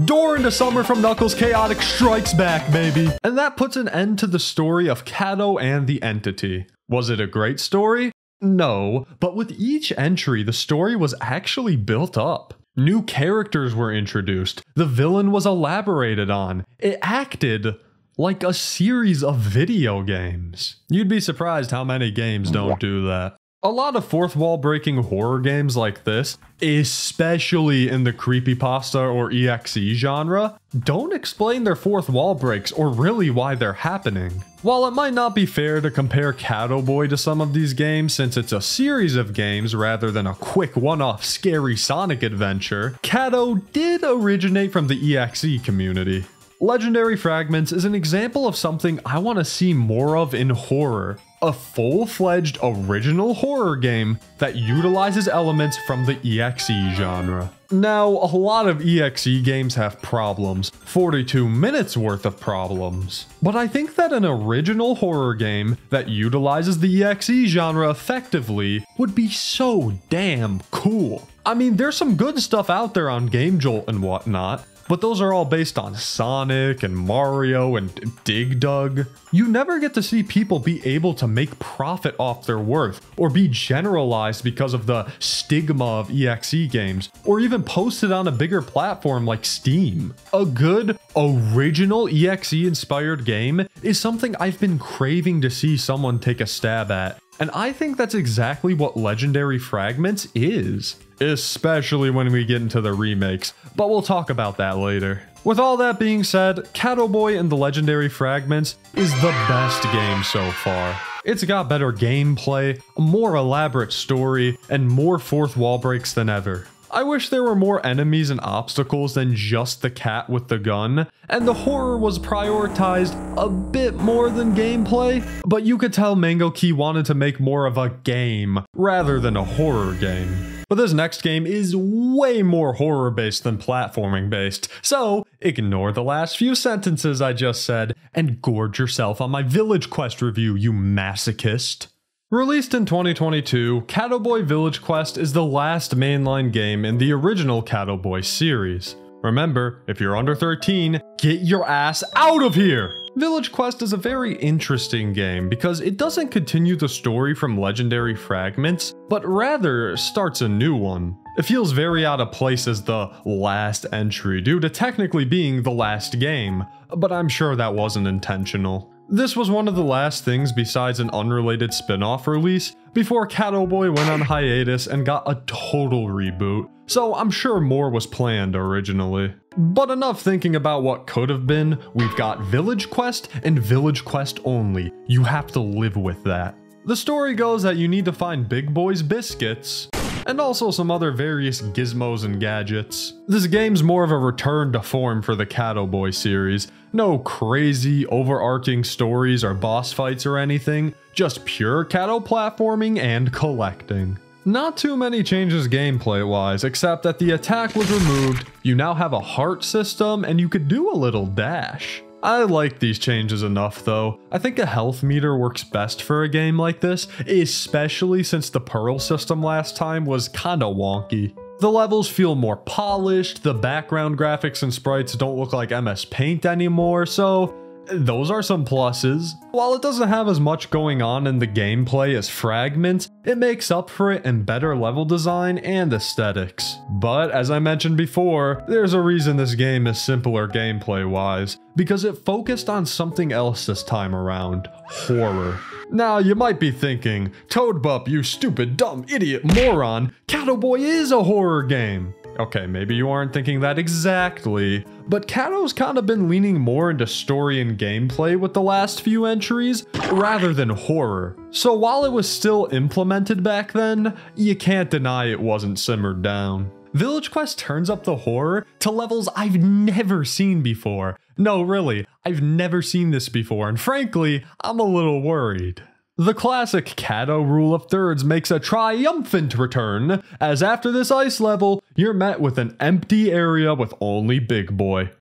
Door into Summer from Knuckles Chaotic strikes back, baby! And that puts an end to the story of Catto and the entity. Was it a great story? No, but with each entry, the story was actually built up. New characters were introduced, the villain was elaborated on, it acted like a series of video games. You'd be surprised how many games don't do that. A lot of fourth wall breaking horror games like this, especially in the creepypasta or EXE genre, don't explain their fourth wall breaks or really why they're happening. While it might not be fair to compare Catto Boi to some of these games since it's a series of games rather than a quick one-off scary Sonic adventure, Catto did originate from the EXE community. Legendary Fragments is an example of something I want to see more of in horror. A full-fledged original horror game that utilizes elements from the EXE genre. Now, a lot of EXE games have problems, 42 minutes worth of problems. But I think that an original horror game that utilizes the EXE genre effectively would be so damn cool. I mean, there's some good stuff out there on Game Jolt and whatnot, but those are all based on Sonic and Mario and Dig Dug. You never get to see people be able to make profit off their worth, or be generalized because of the stigma of EXE games, or even posted on a bigger platform like Steam. A good, original EXE-inspired game is something I've been craving to see someone take a stab at, and I think that's exactly what Legendary Fragments is. Especially when we get into the remakes, but we'll talk about that later. With all that being said, Catto Boi and the Legendary Fragments is the best game so far. It's got better gameplay, a more elaborate story, and more fourth wall breaks than ever. I wish there were more enemies and obstacles than just the cat with the gun, and the horror was prioritized a bit more than gameplay, but you could tell Mango Key wanted to make more of a game rather than a horror game. But this next game is way more horror based than platforming based, so ignore the last few sentences I just said and gorge yourself on my Village Quest review, you masochist. Released in 2022, Catto Boi Village Quest is the last mainline game in the original Catto Boi series. Remember, if you're under 13, get your ass out of here! Village Quest is a very interesting game because it doesn't continue the story from Legendary Fragments, but rather starts a new one. It feels very out of place as the last entry due to technically being the last game, but I'm sure that wasn't intentional. This was one of the last things besides an unrelated spin-off release before Catto Boi went on hiatus and got a total reboot, so I'm sure more was planned originally. But enough thinking about what could have been, we've got Village Quest and Village Quest only. You have to live with that. The story goes that you need to find Big Boy's biscuits, and also some other various gizmos and gadgets. This game's more of a return to form for the Catto Boi series. No crazy, overarching stories or boss fights or anything, just pure Catto platforming and collecting. Not too many changes gameplay-wise, except that the attack was removed, you now have a heart system, and you could do a little dash. I like these changes enough though. I think a health meter works best for a game like this, especially since the Pearl system last time was kinda wonky. The levels feel more polished, the background graphics and sprites don't look like MS Paint anymore, so those are some pluses. While it doesn't have as much going on in the gameplay as Fragments, it makes up for it in better level design and aesthetics. But as I mentioned before, there's a reason this game is simpler gameplay wise, because it focused on something else this time around: horror. Now you might be thinking, Toadbup, you stupid, dumb, idiot, moron, Catto Boi is a horror game. Okay, maybe you aren't thinking that exactly, but Catto's kind of been leaning more into story and gameplay with the last few entries, rather than horror. So while it was still implemented back then, you can't deny it wasn't simmered down. Village Quest turns up the horror to levels I've never seen before. No, really, I've never seen this before, and frankly, I'm a little worried. The classic Catto rule of thirds makes a triumphant return, as after this ice level, you're met with an empty area with only Big Boy.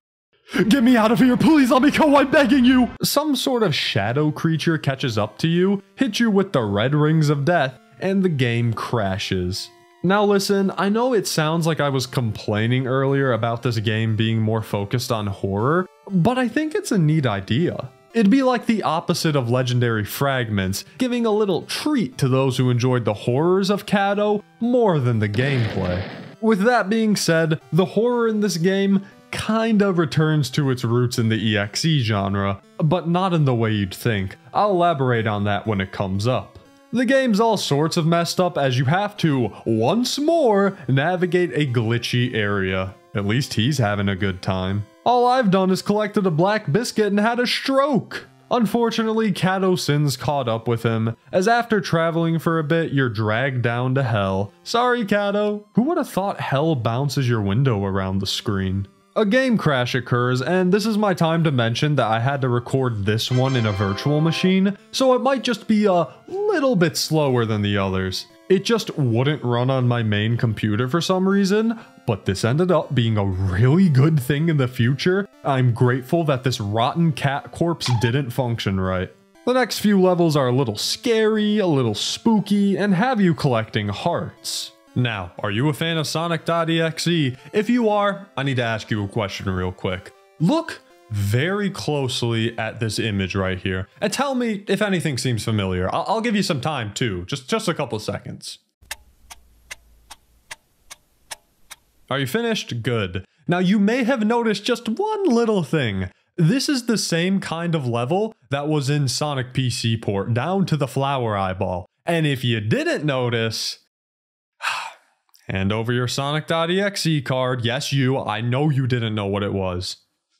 Get me out of here, please let me go, I'm begging you! Some sort of shadow creature catches up to you, hits you with the red rings of death, and the game crashes. Now listen, I know it sounds like I was complaining earlier about this game being more focused on horror, but I think it's a neat idea. It'd be like the opposite of legendary Fragments, giving a little treat to those who enjoyed the horrors of Catto more than the gameplay. With that being said, the horror in this game kinda returns to its roots in the EXE genre, but not in the way you'd think. I'll elaborate on that when it comes up. The game's all sorts of messed up as you have to, once more, navigate a glitchy area. At least he's having a good time. All I've done is collected a black biscuit and had a stroke. Unfortunately, Catto's sins caught up with him, as after traveling for a bit, you're dragged down to hell. Sorry, Catto. Who would have thought hell bounces your window around the screen? A game crash occurs, and this is my time to mention that I had to record this one in a virtual machine, so it might just be a little bit slower than the others. It just wouldn't run on my main computer for some reason, but this ended up being a really good thing in the future. I'm grateful that this rotten cat corpse didn't function right. The next few levels are a little scary, a little spooky, and have you collecting hearts. Now, are you a fan of Sonic.exe? If you are, I need to ask you a question real quick. Look very closely at this image right here and tell me if anything seems familiar. I'll give you some time too, just a couple seconds. Are you finished? Good. Now you may have noticed just one little thing. This is the same kind of level that was in Sonic PC port, down to the flower eyeball. And if you didn't notice, hand over your Sonic.exe card. Yes, you. I know you didn't know what it was.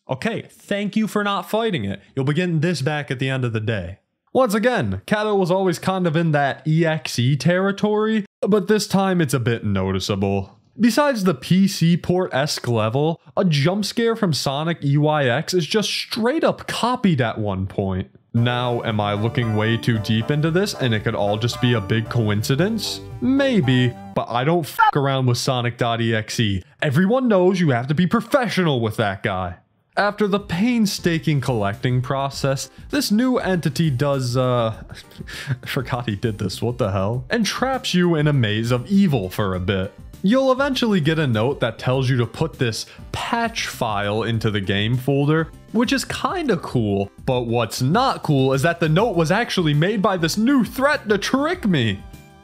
Okay, thank you for not fighting it. You'll be getting this back at the end of the day. Once again, Catto was always kind of in that EXE territory, but this time it's a bit noticeable. Besides the PC port-esque level, a jump scare from Sonic EYX is just straight up copied at one point. Now, am I looking way too deep into this and it could all just be a big coincidence? Maybe, but I don't f**k around with Sonic.exe. Everyone knows you have to be professional with that guy. After the painstaking collecting process, this new entity does, I forgot he did this, what the hell? And traps you in a maze of evil for a bit. You'll eventually get a note that tells you to put this patch file into the game folder, which is kinda cool, but what's not cool is that the note was actually made by this new threat to trick me.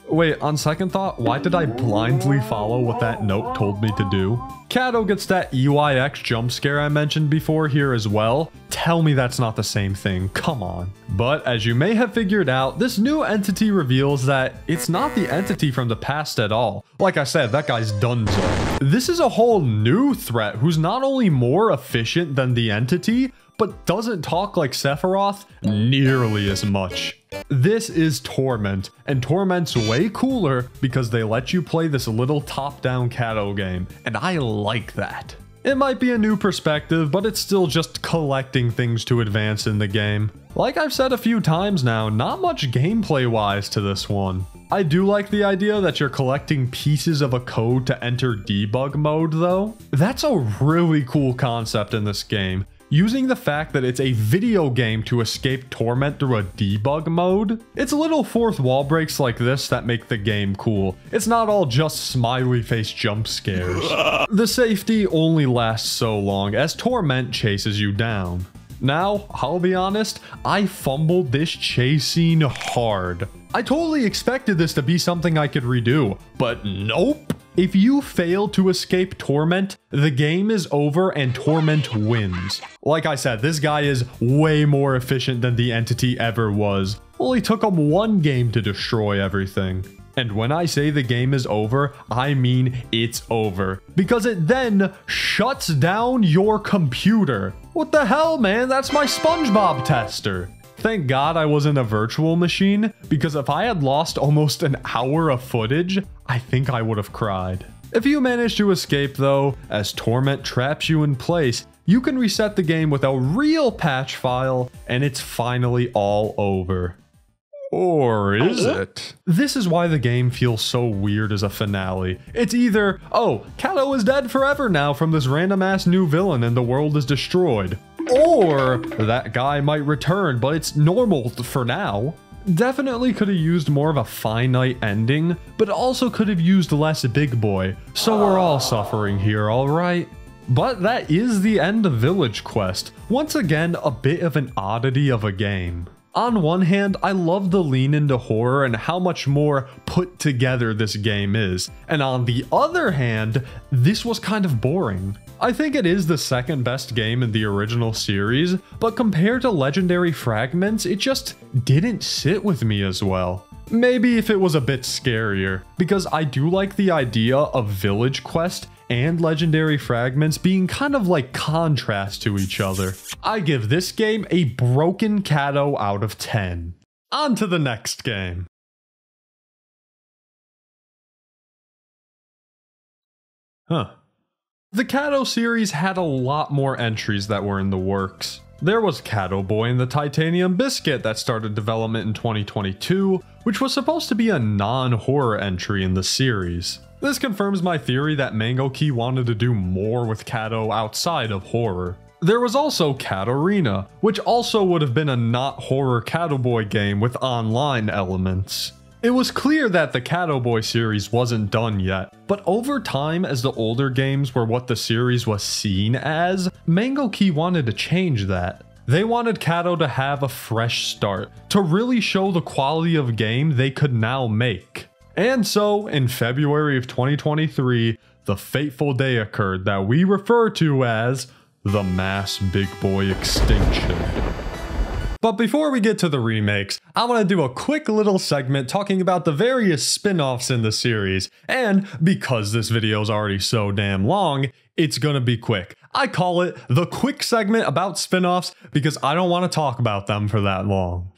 Wait, on second thought, why did I blindly follow what that note told me to do? Catto gets that EYX jump scare I mentioned before here as well. Tell me that's not the same thing, come on. But as you may have figured out, this new entity reveals that it's not the entity from the past at all. Like I said, that guy's donezo. This is a whole new threat who's not only more efficient than the entity, but doesn't talk like Sephiroth nearly as much. This is Torment, and Torment's way cooler because they let you play this little top-down Catto game, and I like that. It might be a new perspective, but it's still just collecting things to advance in the game. Like I've said a few times now, not much gameplay-wise to this one. I do like the idea that you're collecting pieces of a code to enter debug mode though. That's a really cool concept in this game. Using the fact that it's a video game to escape torment through a debug mode. It's little fourth wall breaks like this that make the game cool. It's not all just smiley face jump scares. The safety only lasts so long as torment chases you down. Now, I'll be honest, I fumbled this chase scene hard. I totally expected this to be something I could redo, but nope. If you fail to escape Torment, the game is over and Torment wins. Like I said, this guy is way more efficient than the entity ever was. Only took him one game to destroy everything. And when I say the game is over, I mean it's over. Because it then shuts down your computer. What the hell, man? That's my SpongeBob tester. Thank God I was in a virtual machine, because if I had lost almost an hour of footage, I think I would have cried. If you manage to escape though, as Torment traps you in place, you can reset the game with a real patch file, and it's finally all over. Or is it? This is why the game feels so weird as a finale. It's either, oh, Catto is dead forever now from this random ass new villain and the world is destroyed. Or that guy might return, but it's normal for now. Definitely could have used more of a finite ending, but also could have used less Big Boy. So we're all suffering here, alright? But that is the end of Village Quest. Once again, a bit of an oddity of a game. On one hand, I love the lean into horror and how much more put together this game is. And on the other hand, this was kind of boring. I think it is the second best game in the original series, but compared to Legendary Fragments, it just didn't sit with me as well. Maybe if it was a bit scarier, because I do like the idea of Village Quest and Legendary Fragments being kind of like contrast to each other. I give this game a broken Catto out of 10. On to the next game. The Catto series had a lot more entries that were in the works. There was Catto Boi and the Titanium Biscuit that started development in 2022, which was supposed to be a non-horror entry in the series. This confirms my theory that Mango Key wanted to do more with Catto outside of horror. There was also Catarina, which also would have been a not horror Catto Boi game with online elements. It was clear that the Catto Boi series wasn't done yet, but over time, as the older games were what the series was seen as, Mango Key wanted to change that. They wanted Catto to have a fresh start, to really show the quality of game they could now make. And so, in February of 2023, the fateful day occurred that we refer to as the Mass Big Boy Extinction. But before we get to the remakes, I want to do a quick little segment talking about the various spin-offs in the series, and because this video is already so damn long, it's gonna be quick. I call it the quick segment about spin-offs because I don't want to talk about them for that long.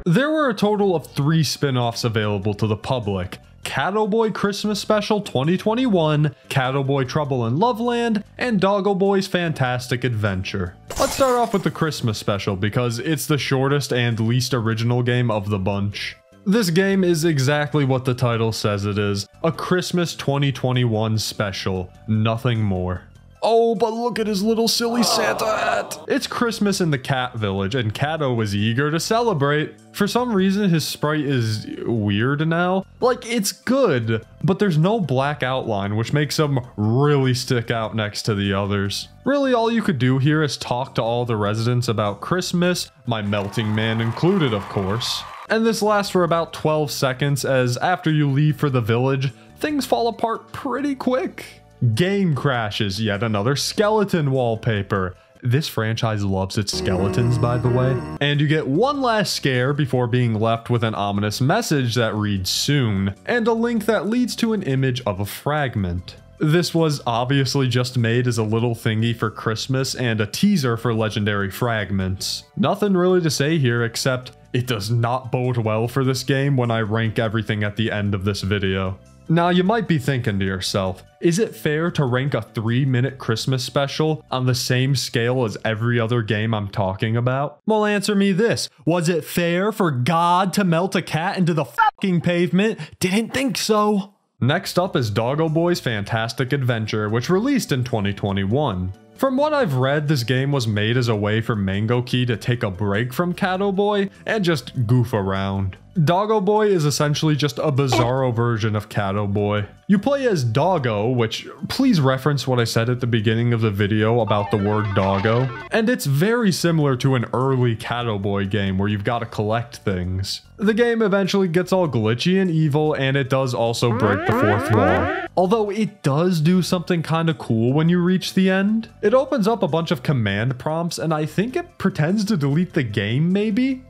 There were a total of 3 spin-offs available to the public: Catto Boi Christmas Special 2021, Catto Boi Trouble in Loveland, and Doggo Boy's Fantastic Adventure. Let's start off with the Christmas Special because it's the shortest and least original game of the bunch. This game is exactly what the title says it is, a Christmas 2021 special, nothing more. Oh, but look at his little silly Santa hat! It's Christmas in the cat village, and Catto is eager to celebrate. For some reason, his sprite is weird now. Like, it's good, but there's no black outline, which makes him really stick out next to the others. Really, all you could do here is talk to all the residents about Christmas, my melting man included, of course. And this lasts for about 12 seconds, as after you leave for the village, things fall apart pretty quick. Game crashes, yet another skeleton wallpaper. This franchise loves its skeletons, by the way. And you get one last scare before being left with an ominous message that reads soon, and a link that leads to an image of a fragment. This was obviously just made as a little thingy for Christmas and a teaser for Legendary Fragments. Nothing really to say here except it does not bode well for this game when I rank everything at the end of this video. Now, you might be thinking to yourself, is it fair to rank a 3-minute Christmas special on the same scale as every other game I'm talking about? Well, answer me this. Was it fair for God to melt a cat into the fucking pavement? Didn't think so. Next up is Doggo Boy's Fantastic Adventure, which released in 2021. From what I've read, this game was made as a way for Mango Key to take a break from Catto Boi and just goof around. Doggo Boy is essentially just a bizarro version of Catto Boi. You play as Doggo, which please reference what I said at the beginning of the video about the word doggo. And it's very similar to an early Catto Boi game where you've got to collect things. The game eventually gets all glitchy and evil, and it does also break the fourth wall. Although it does do something kind of cool when you reach the end. It opens up a bunch of command prompts, and I think it pretends to delete the game maybe?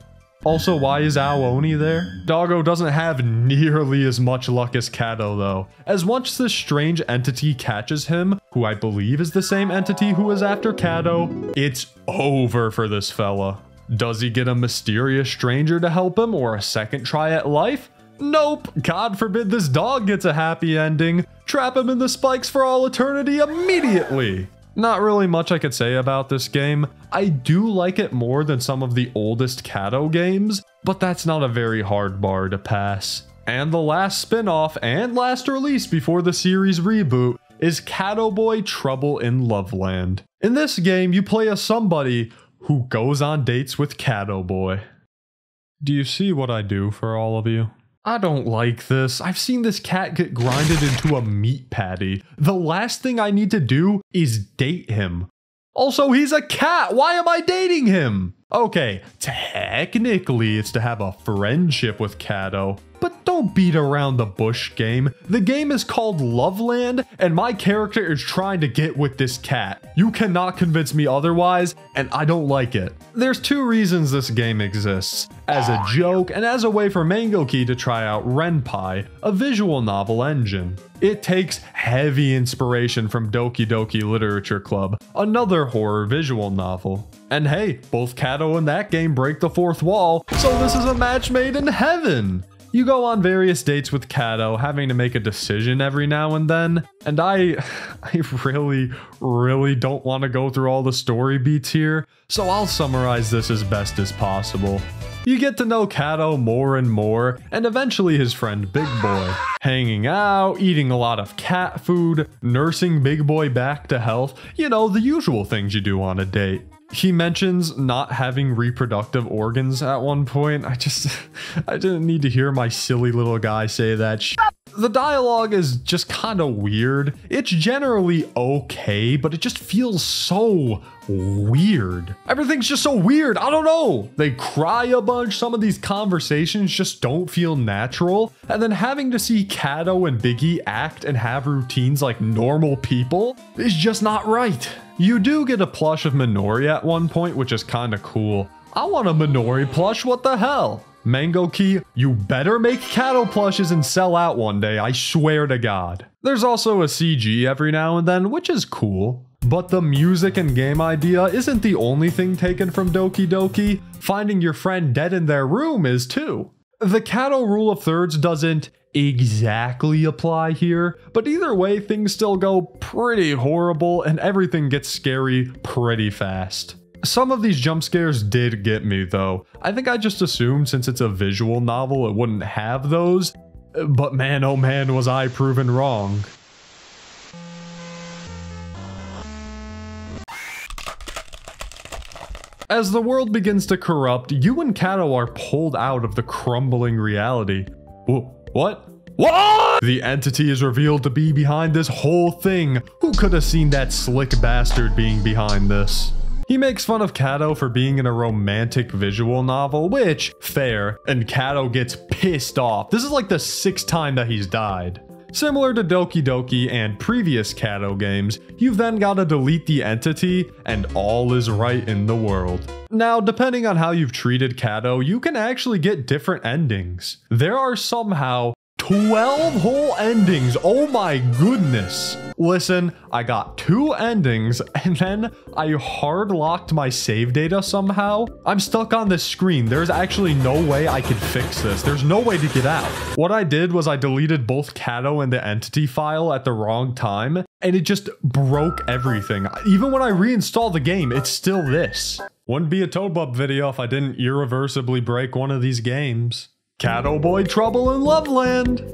Also, why is Aoni there? Doggo doesn't have nearly as much luck as Catto though, as once this strange entity catches him, who I believe is the same entity who is after Catto, it's over for this fella. Does he get a mysterious stranger to help him or a second try at life? Nope, God forbid this dog gets a happy ending. Trap him in the spikes for all eternity immediately. Not really much I could say about this game. I do like it more than some of the oldest Catto games, but that's not a very hard bar to pass. And the last spin-off and last release before the series reboot is Catto Boi Trouble in Loveland. In this game, you play as somebody who goes on dates with Catto Boi. Do you see what I do for all of you? I don't like this. I've seen this cat get grinded into a meat patty. The last thing I need to do is date him. Also, he's a cat. Why am I dating him? Okay, technically it's to have a friendship with Catto, but don't beat around the bush, game. The game is called Loveland, and my character is trying to get with this cat. You cannot convince me otherwise, and I don't like it. There's two reasons this game exists: as a joke and as a way for Mangoki to try out Renpai, a visual novel engine. It takes heavy inspiration from Doki Doki Literature Club, another horror visual novel. And hey, both Catto and that game break the fourth wall, so this is a match made in heaven. You go on various dates with Catto, having to make a decision every now and then, and I really don't want to go through all the story beats here, so I'll summarize this as best as possible. You get to know Catto more and more, and eventually his friend Big Boy. Hanging out, eating a lot of cat food, nursing Big Boy back to health, you know, the usual things you do on a date. He mentions not having reproductive organs at one point. I didn't need to hear my silly little guy say that shit. The dialogue is just kind of weird. It's generally okay, but it just feels so weird. Everything's just so weird. I don't know. They cry a bunch. Some of these conversations just don't feel natural. And then having to see Catto and Biggie act and have routines like normal people is just not right. You do get a plush of Minori at one point, which is kind of cool. I want a Minori plush, what the hell? Mangoki, you better make Catto plushes and sell out one day, I swear to God. There's also a CG every now and then, which is cool. But the music and game idea isn't the only thing taken from Doki Doki. Finding your friend dead in their room is too. The Catto rule of thirds doesn't exactly apply here, but either way things still go pretty horrible and everything gets scary pretty fast. Some of these jump scares did get me though. I think I just assumed since it's a visual novel it wouldn't have those, but man oh man was I proven wrong. As the world begins to corrupt, you and Catto are pulled out of the crumbling reality. What? What? The entity is revealed to be behind this whole thing. Who could have seen that slick bastard being behind this? He makes fun of Catto for being in a romantic visual novel, which, fair, and Catto gets pissed off. This is like the 6th time that he's died. Similar to Doki Doki and previous Catto games, you've then got to delete the entity and all is right in the world. Now, depending on how you've treated Catto, you can actually get different endings. There are somehow 12 whole endings. Oh my goodness. Listen, I got 2 endings and then I hard locked my save data somehow. I'm stuck on this screen. There's actually no way I could fix this. There's no way to get out. What I did was I deleted both Catto and the entity file at the wrong time and it just broke everything. Even when I reinstall the game, it's still this. Wouldn't be a Tobub video if I didn't irreversibly break one of these games. Catto Boi Trouble in Loveland.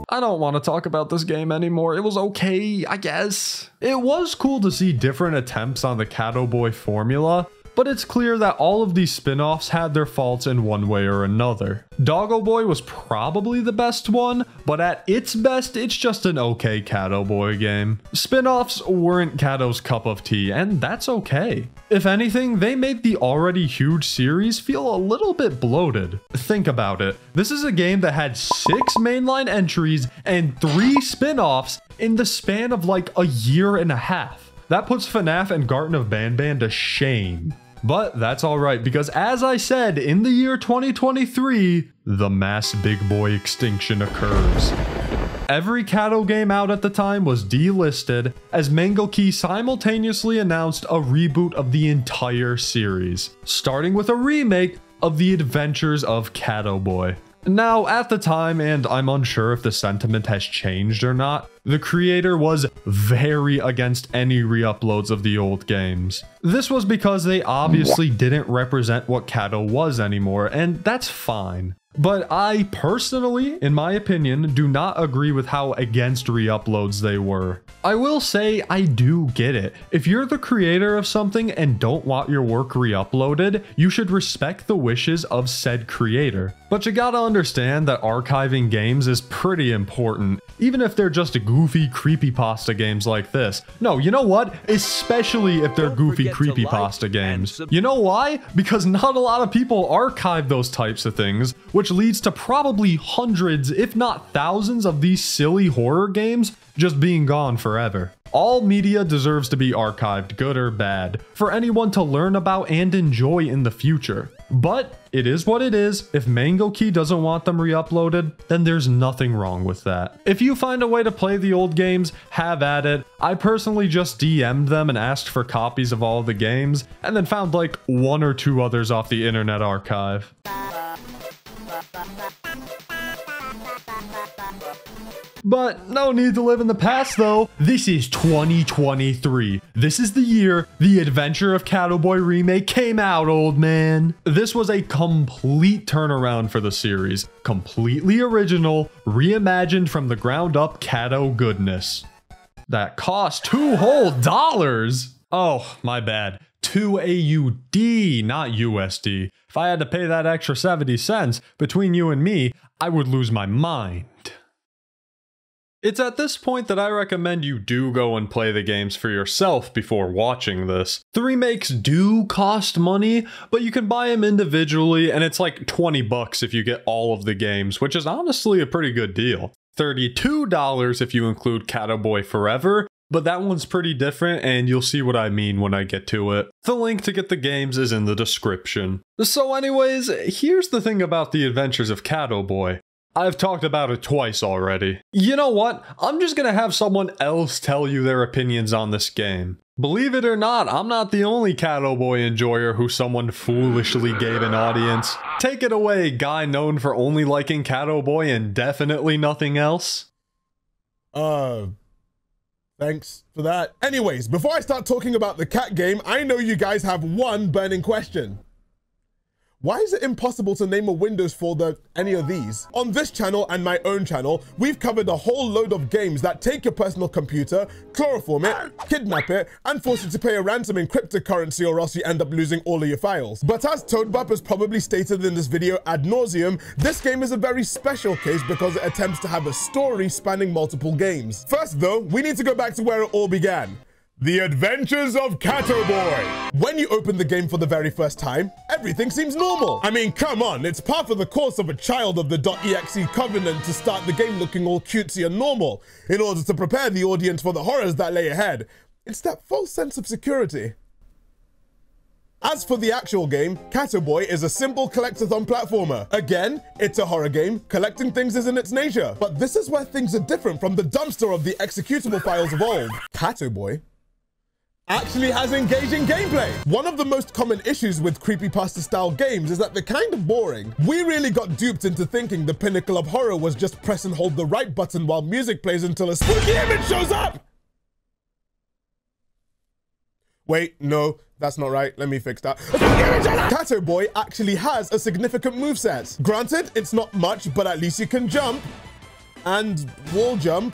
I don't want to talk about this game anymore. It was okay, I guess. It was cool to see different attempts on the Catto Boi formula, but it's clear that all of these spin-offs had their faults in one way or another. Doggo Boy was probably the best one, but at its best, it's just an okay Catto Boi game. Spin-offs weren't Catto's cup of tea, and that's okay. If anything, they made the already huge series feel a little bit bloated. Think about it. This is a game that had 6 mainline entries and 3 spin-offs in the span of like a year and a half. That puts FNAF and Garten of Banban to shame. But that's alright, because as I said, in the year 2023, the mass big boy extinction occurs. Every Catto game out at the time was delisted, as Mango Key simultaneously announced a reboot of the entire series, starting with a remake of The Adventures of Catto Boi. Now, at the time, and I'm unsure if the sentiment has changed or not, the creator was very against any re-uploads of the old games. This was because they obviously didn't represent what Catto was anymore, and that's fine. But I personally, in my opinion, do not agree with how against re-uploads they were. I will say I do get it. If you're the creator of something and don't want your work re-uploaded, you should respect the wishes of said creator. But you gotta understand that archiving games is pretty important, even if they're just goofy creepypasta games like this. No, you know what? Especially if they're goofy creepypasta games. You know why? Because not a lot of people archive those types of things, which leads to probably hundreds, if not thousands, of these silly horror games just being gone forever. All media deserves to be archived, good or bad, for anyone to learn about and enjoy in the future. But it is what it is. If Mango Key doesn't want them re-uploaded, then there's nothing wrong with that. If you find a way to play the old games, have at it. I personally just DM'd them and asked for copies of all the games, and then found like 1 or 2 others off the Internet Archive. But no need to live in the past though. This is 2023. This is the year The Adventure of Catto Boi remake came out, old man. This was a complete turnaround for the series. Completely original, reimagined from the ground up Catto goodness. That cost $2 whole. Oh, my bad. 2 AUD, not USD. If I had to pay that extra 70 cents between you and me, I would lose my mind. It's at this point that I recommend you do go and play the games for yourself before watching this. The remakes do cost money, but you can buy them individually, and it's like 20 bucks if you get all of the games, which is honestly a pretty good deal. $32 if you include Catto Boi Forever, but that one's pretty different, and you'll see what I mean when I get to it. The link to get the games is in the description. So anyways, here's the thing about The Adventures of Catto Boi. I've talked about it twice already. You know what? I'm just gonna have someone else tell you their opinions on this game. Believe it or not, I'm not the only Catto Boi enjoyer who someone foolishly gave an audience. Take it away, guy known for only liking Catto Boi and definitely nothing else. Thanks for that. Anyways, before I start talking about the cat game, I know you guys have one burning question. Why is it impossible to name a Windows folder any of these? On this channel and my own channel, we've covered a whole load of games that take your personal computer, chloroform it, kidnap it, and force you to pay a ransom in cryptocurrency, or else you end up losing all of your files. But as Toadbup has probably stated in this video ad nauseum, this game is a very special case because it attempts to have a story spanning multiple games. First though, we need to go back to where it all began. The Adventures of Catto Boi. When you open the game for the very first time, everything seems normal. I mean, come on, it's par for the course of a child of the .exe covenant to start the game looking all cutesy and normal, in order to prepare the audience for the horrors that lay ahead. It's that false sense of security. As for the actual game, Catto Boi is a simple collectathon platformer. Again, it's a horror game, collecting things is in its nature. But this is where things are different from the dumpster of the executable files of old. Catto Boi actually has engaging gameplay. One of the most common issues with creepypasta style games is that they're kind of boring. We really got duped into thinking the pinnacle of horror was just press and hold the right button while music plays until a spooky image shows up. Wait, no, that's not right. Let me fix that. Catto Boi actually has a significant moveset. Granted, it's not much, but at least you can jump and wall jump.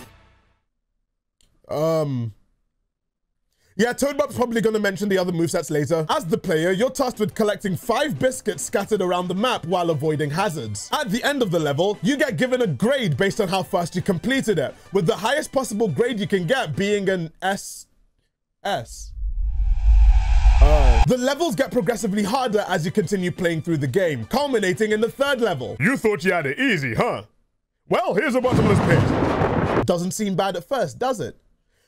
Yeah, Toadbop's probably going to mention the other movesets later. As the player, you're tasked with collecting 5 biscuits scattered around the map while avoiding hazards. At the end of the level, you get given a grade based on how fast you completed it, with the highest possible grade you can get being an S. The levels get progressively harder as you continue playing through the game, culminating in the 3rd level. You thought you had it easy, huh? Well, here's a bottomless pit. Doesn't seem bad at first, does it?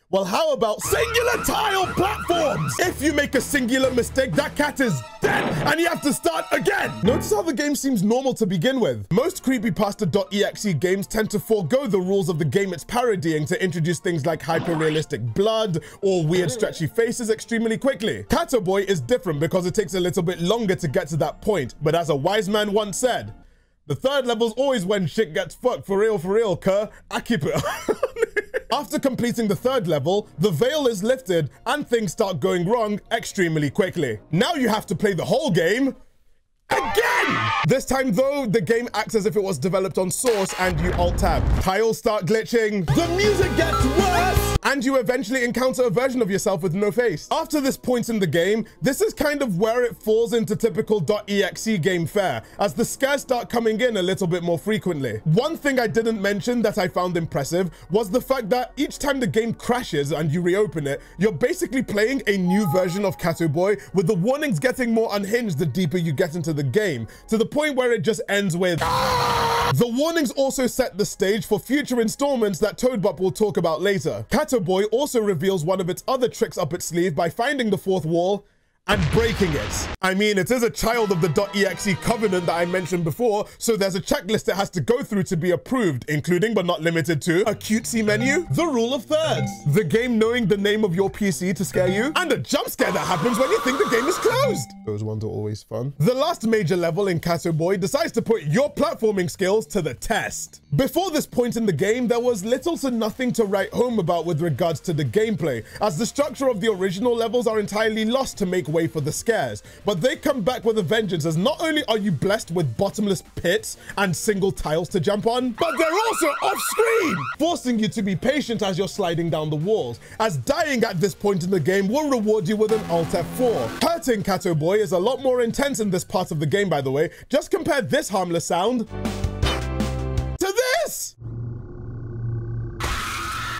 Well, how about singular tile platforms? If you make a singular mistake, that cat is dead and you have to start again. Notice how the game seems normal to begin with. Most creepypasta.exe games tend to forego the rules of the game it's parodying to introduce things like hyper-realistic blood or weird stretchy faces extremely quickly. Catto Boi is different because it takes a little bit longer to get to that point, but as a wise man once said, the 3rd level's always when shit gets fucked, for real, cuz. I keep it After completing the 3rd level, the veil is lifted and things start going wrong extremely quickly. Now you have to play the whole game again! This time though, the game acts as if it was developed on Source and you alt-tab. Tiles start glitching, the music gets worse, and you eventually encounter a version of yourself with no face. After this point in the game, this is kind of where it falls into typical .exe game fare, as the scares start coming in a little bit more frequently. One thing I didn't mention that I found impressive was the fact that each time the game crashes and you reopen it, you're basically playing a new version of Catto Boi, with the warnings getting more unhinged the deeper you get into the game, to the point where it just ends with The warnings also set the stage for future installments that Toadbop will talk about later. Catto Boi also reveals one of its other tricks up its sleeve by finding the 4th wall and breaking it. I mean, it is a child of the .exe covenant that I mentioned before, so there's a checklist it has to go through to be approved, including but not limited to a cutesy menu, the rule of thirds, the game knowing the name of your PC to scare you, and a jump scare that happens when you think the game is closed. Those ones are always fun. The last major level in Catto Boi decides to put your platforming skills to the test. Before this point in the game, there was little to nothing to write home about with regards to the gameplay, as the structure of the original levels are entirely lost to make way for the scares, but they come back with a vengeance, as not only are you blessed with bottomless pits and single tiles to jump on, but they're also off screen, forcing you to be patient as you're sliding down the walls, as dying at this point in the game will reward you with an Alt F4. Hurting Catto Boi is a lot more intense in this part of the game, by the way. Just compare this harmless sound to this!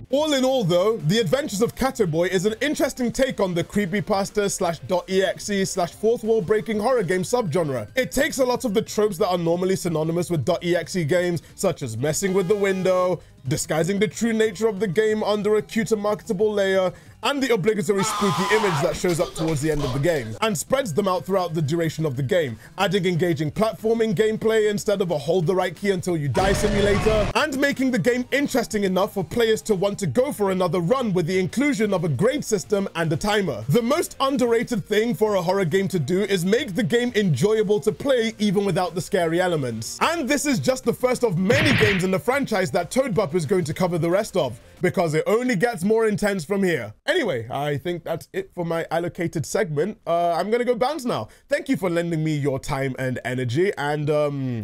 All in all though, The Adventures of Catto Boi is an interesting take on the creepypasta/.exe/ 4th wall breaking horror game subgenre. It takes a lot of the tropes that are normally synonymous with .exe games, such as messing with the window, disguising the true nature of the game under a cute and marketable layer, and the obligatory spooky image that shows up towards the end of the game, and spreads them out throughout the duration of the game, adding engaging platforming gameplay instead of a hold the right key until you die simulator, and making the game interesting enough for players to want to go for another run with the inclusion of a grade system and a timer. The most underrated thing for a horror game to do is make the game enjoyable to play even without the scary elements. And this is just the first of many games in the franchise that Toadbop is going to cover the rest of, because it only gets more intense from here. Anyway, I think that's it for my allocated segment. I'm gonna go bounce now. Thank you for lending me your time and energy, and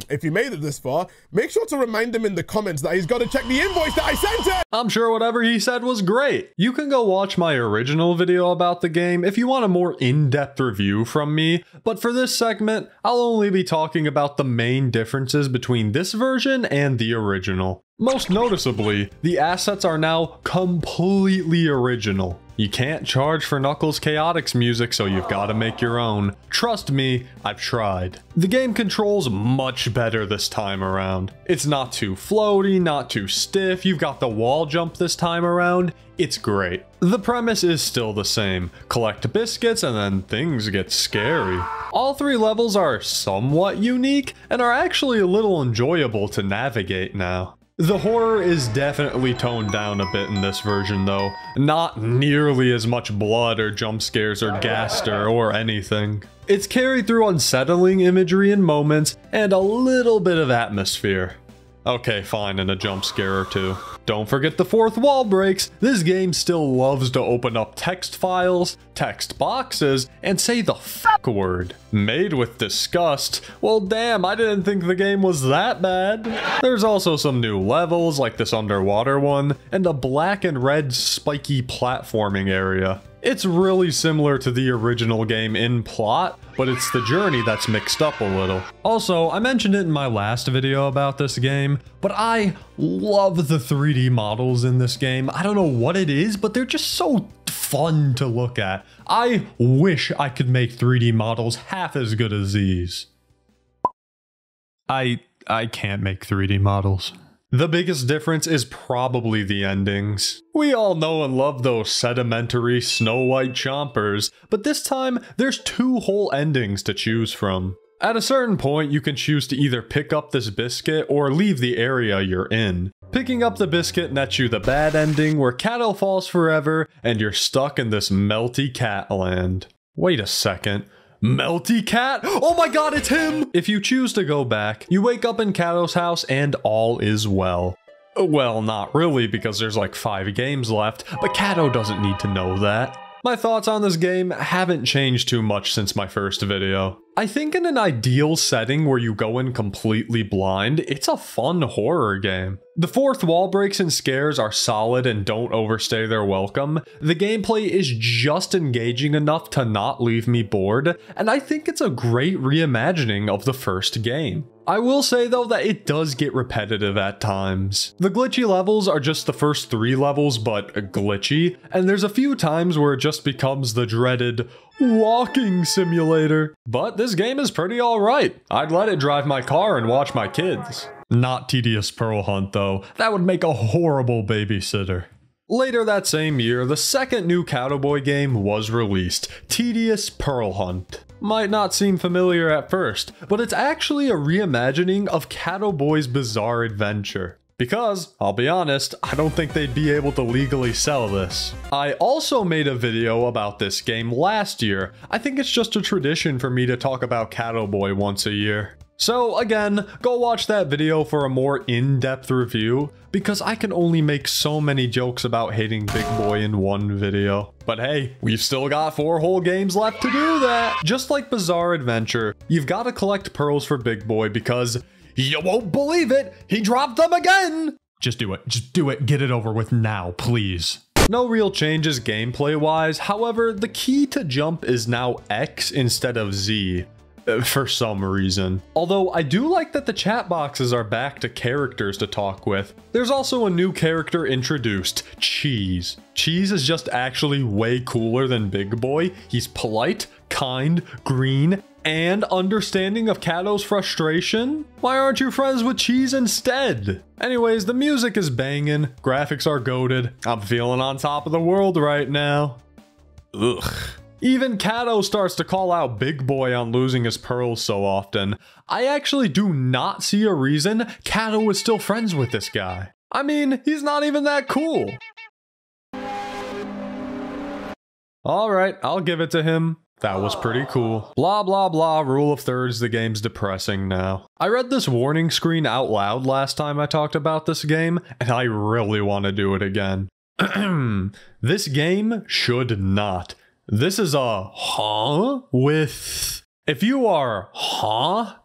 if you made it this far, make sure to remind him in the comments that he's got to check the invoice that I sent him! I'm sure whatever he said was great. You can go watch my original video about the game if you want a more in-depth review from me, but for this segment, I'll only be talking about the main differences between this version and the original. Most noticeably, the assets are now completely original. You can't charge for Knuckles Chaotix music, so you've got to make your own. Trust me, I've tried. The game controls much better this time around. It's not too floaty, not too stiff, you've got the wall jump this time around. It's great. The premise is still the same. Collect biscuits and then things get scary. All 3 levels are somewhat unique and are actually a little enjoyable to navigate now. The horror is definitely toned down a bit in this version though. Not nearly as much blood or jump scares or gaster or anything. It's carried through unsettling imagery in moments and a little bit of atmosphere. Okay, fine, and a jump scare or two. Don't forget the 4th wall breaks. This game still loves to open up text files, text boxes, and say the fuck word. Made with disgust. Well damn, I didn't think the game was that bad. There's also some new levels like this underwater one, and a black and red spiky platforming area. It's really similar to the original game in plot, but it's the journey that's mixed up a little. Also, I mentioned it in my last video about this game, but I love the 3D models in this game. I don't know what it is, but they're just so fun to look at. I wish I could make 3D models half as good as these. I can't make 3D models. The biggest difference is probably the endings. We all know and love those sedimentary Snow White chompers, but this time there's 2 whole endings to choose from. At a certain point, you can choose to either pick up this biscuit or leave the area you're in. Picking up the biscuit nets you the bad ending where Catto falls forever and you're stuck in this melty cat land. Wait a second. Melty cat? Oh my god, it's him! If you choose to go back, you wake up in Catto's house and all is well. Well, not really, because there's like 5 games left, but Catto doesn't need to know that. My thoughts on this game haven't changed too much since my first video. I think in an ideal setting where you go in completely blind, it's a fun horror game. The 4th wall breaks and scares are solid and don't overstay their welcome. The gameplay is just engaging enough to not leave me bored, and I think it's a great reimagining of the first game. I will say though that it does get repetitive at times. The glitchy levels are just the first 3 levels, but glitchy, and there's a few times where it just becomes the dreaded walking simulator. But this game is pretty alright. I'd let it drive my car and watch my kids. Not Tedious Pearl Hunt though, that would make a horrible babysitter. Later that same year, the second new Catto Boi game was released, Tedious Pearl Hunt. Might not seem familiar at first, but it's actually a reimagining of Catto Boi's Bizarre Adventure. Because, I'll be honest, I don't think they'd be able to legally sell this. I also made a video about this game last year. I think it's just a tradition for me to talk about Catto Boi once a year. So again, go watch that video for a more in-depth review, because I can only make so many jokes about hating Big Boy in one video. But hey, we've still got 4 whole games left to do that! Just like Bizarre Adventure, you've got to collect pearls for Big Boy because you won't believe it! He dropped them again! Just do it. Just do it. Get it over with now, please. No real changes gameplay-wise, however, the key to jump is now X instead of Z. For some reason. Although I do like that the chat boxes are back to characters to talk with. There's also a new character introduced, Cheese. Cheese is just actually way cooler than Big Boy. He's polite, kind, green, and understanding of Catto's frustration. Why aren't you friends with Cheese instead? Anyways, the music is banging, graphics are goated. I'm feeling on top of the world right now. Ugh. Even Catto starts to call out Big Boy on losing his pearls so often. I actually do not see a reason Catto is still friends with this guy. I mean, he's not even that cool. Alright, I'll give it to him. That was pretty cool. Blah blah blah, rule of thirds, the game's depressing now. I read this warning screen out loud last time I talked about this game, and I really want to do it again. This game should not. This is a with... If you are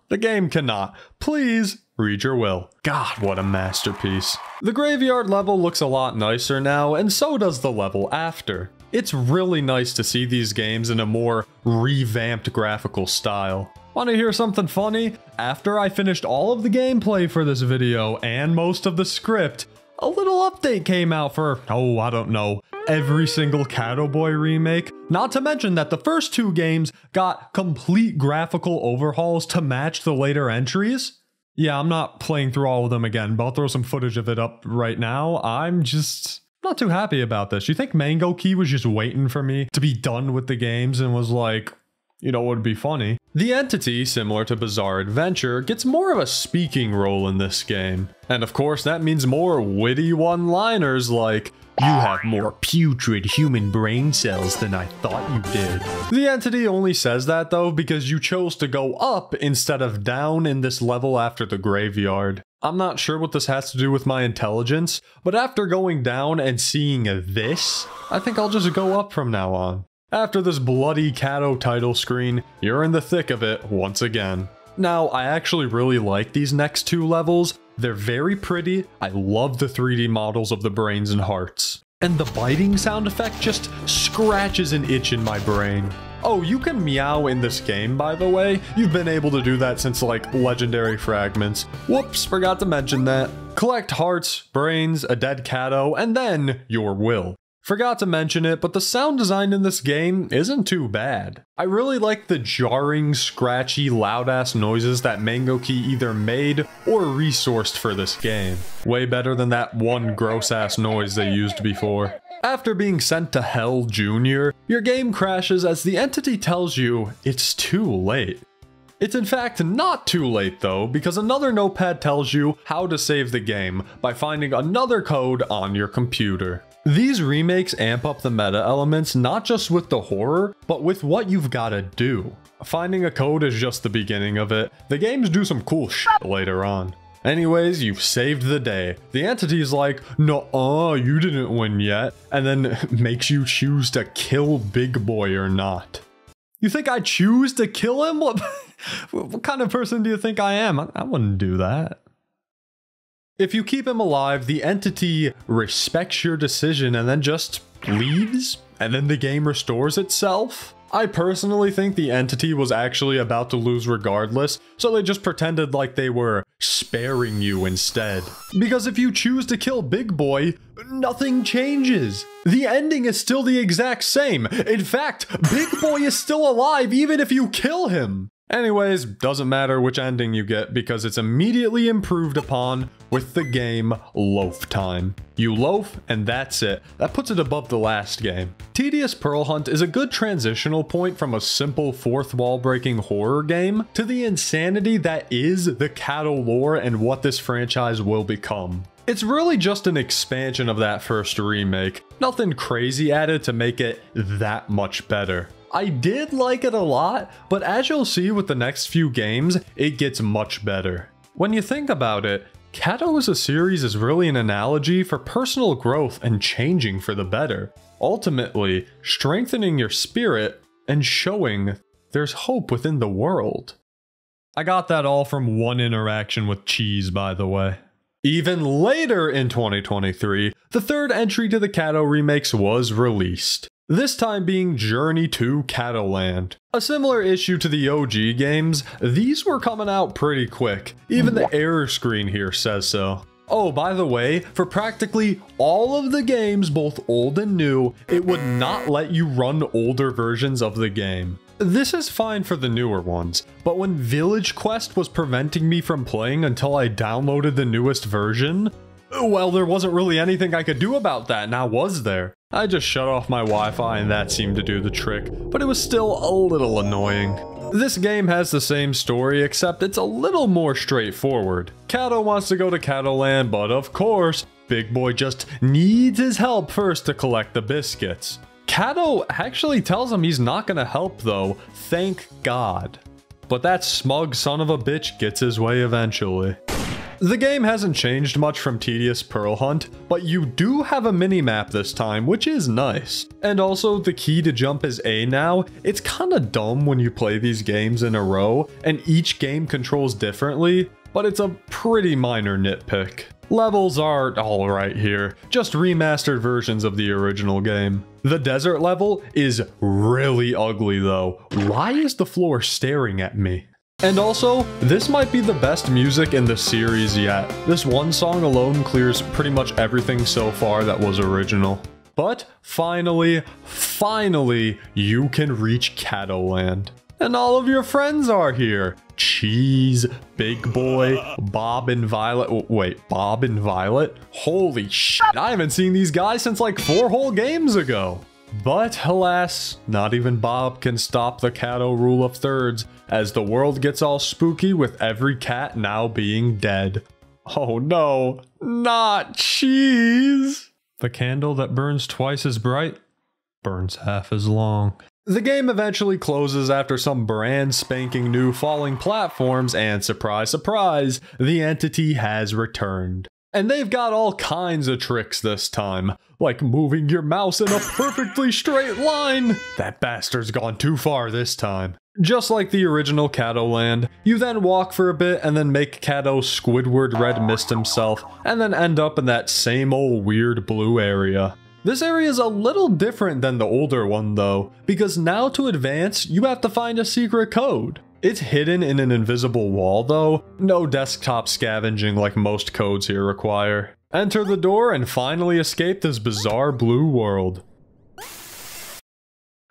the game cannot. Please read your will. God, what a masterpiece. The graveyard level looks a lot nicer now, and so does the level after. It's really nice to see these games in a more revamped graphical style. Want to hear something funny? After I finished all of the gameplay for this video and most of the script, a little update came out for, oh, I don't know, every single Catto Boi remake. Not to mention that the first 2 games got complete graphical overhauls to match the later entries. Yeah, I'm not playing through all of them again, but I'll throw some footage of it up right now. I'm just not too happy about this. You think Mango Key was just waiting for me to be done with the games and was like, you know what would be funny? The entity, similar to Bizarre Adventure, gets more of a speaking role in this game. And of course, that means more witty one-liners like, "You have more putrid human brain cells than I thought you did." The entity only says that though because you chose to go up instead of down in this level after the graveyard. I'm not sure what this has to do with my intelligence, but after going down and seeing this, I think I'll just go up from now on. After this bloody Catto title screen, you're in the thick of it once again. Now, I actually really like these next 2 levels. They're very pretty. I love the 3D models of the brains and hearts. And the biting sound effect just scratches an itch in my brain. Oh, you can meow in this game, by the way. You've been able to do that since, like, legendary fragments. Whoops, forgot to mention that. Collect hearts, brains, a dead Catto, and then your will. Forgot to mention it, but the sound design in this game isn't too bad. I really like the jarring, scratchy, loud-ass noises that Mango Key either made or resourced for this game. Way better than that one gross-ass noise they used before. After being sent to Hell Jr., your game crashes as the entity tells you it's too late. It's in fact not too late though, because another notepad tells you how to save the game by finding another code on your computer. These remakes amp up the meta elements not just with the horror, but with what you've gotta do. Finding a code is just the beginning of it. The games do some cool shit later on. Anyways, you've saved the day. The entity's like, "Nuh-uh, you didn't win yet," and then makes you choose to kill Big Boy or not. You think I choose to kill him? What kind of person do you think I am? I wouldn't do that. If you keep him alive, the entity respects your decision and then just leaves, and then the game restores itself. I personally think the entity was actually about to lose regardless, so they just pretended like they were sparing you instead. Because if you choose to kill Big Boy, nothing changes. The ending is still the exact same. In fact, Big Boy is still alive even if you kill him. Anyways, doesn't matter which ending you get because it's immediately improved upon with the game Loaf Time. You loaf and that's it. That puts it above the last game. Tedious Pearl Hunt is a good transitional point from a simple fourth wall breaking horror game to the insanity that is the Catto lore and what this franchise will become. It's really just an expansion of that first remake. Nothing crazy added to make it that much better. I did like it a lot, but as you'll see with the next few games, it gets much better. When you think about it, Catto as a series is really an analogy for personal growth and changing for the better. Ultimately, strengthening your spirit and showing there's hope within the world. I got that all from one interaction with Cheese, by the way. Even later in 2023, the third entry to the Catto remakes was released. This time being Journey to Cattoland. A similar issue to the OG games, these were coming out pretty quick. Even the error screen here says so. Oh, by the way, for practically all of the games, both old and new, it would not let you run older versions of the game. This is fine for the newer ones, but when Village Quest was preventing me from playing until I downloaded the newest version, well, there wasn't really anything I could do about that, now was there? I just shut off my Wi-Fi and that seemed to do the trick, but it was still a little annoying. This game has the same story, except it's a little more straightforward. Catto wants to go to Cattoland, but of course, Big Boy just needs his help first to collect the biscuits. Catto actually tells him he's not gonna help though, thank God. But that smug son of a bitch gets his way eventually. The game hasn't changed much from Tedious Pearl Hunt, but you do have a mini-map this time, which is nice. And also, the key to jump is A now. It's kinda dumb when you play these games in a row, and each game controls differently, but it's a pretty minor nitpick. Levels are alright here, just remastered versions of the original game. The desert level is really ugly though. Why is the floor staring at me? And also, this might be the best music in the series yet. This one song alone clears pretty much everything so far that was original. But finally, you can reach Cattoland. And all of your friends are here. Cheese, Big Boy, Bob and Violet. Wait, Bob and Violet? Holy shit, I haven't seen these guys since like 4 whole games ago. But alas, not even Bob can stop the Catto rule of thirds, as the world gets all spooky with every cat now being dead. Oh no, not Cheese! The candle that burns twice as bright, burns half as long. The game eventually closes after some brand spanking new falling platforms, and surprise surprise, the entity has returned. And they've got all kinds of tricks this time, like moving your mouse in a perfectly straight line. That bastard's gone too far this time. Just like the original Cattoland, you then walk for a bit and then make Catto Squidward Red Mist himself, and then end up in that same old weird blue area. This area is a little different than the older one though, because now to advance, you have to find a secret code. It's hidden in an invisible wall though, no desktop scavenging like most codes here require. Enter the door and finally escape this bizarre blue world.